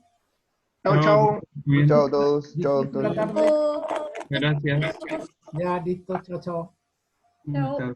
Chao, chao. Muy bien. Chao a todos. Chao, Disfruten la doctor. tarde. Gracias. Ya, listo. Chao, chao. Chao. Chao.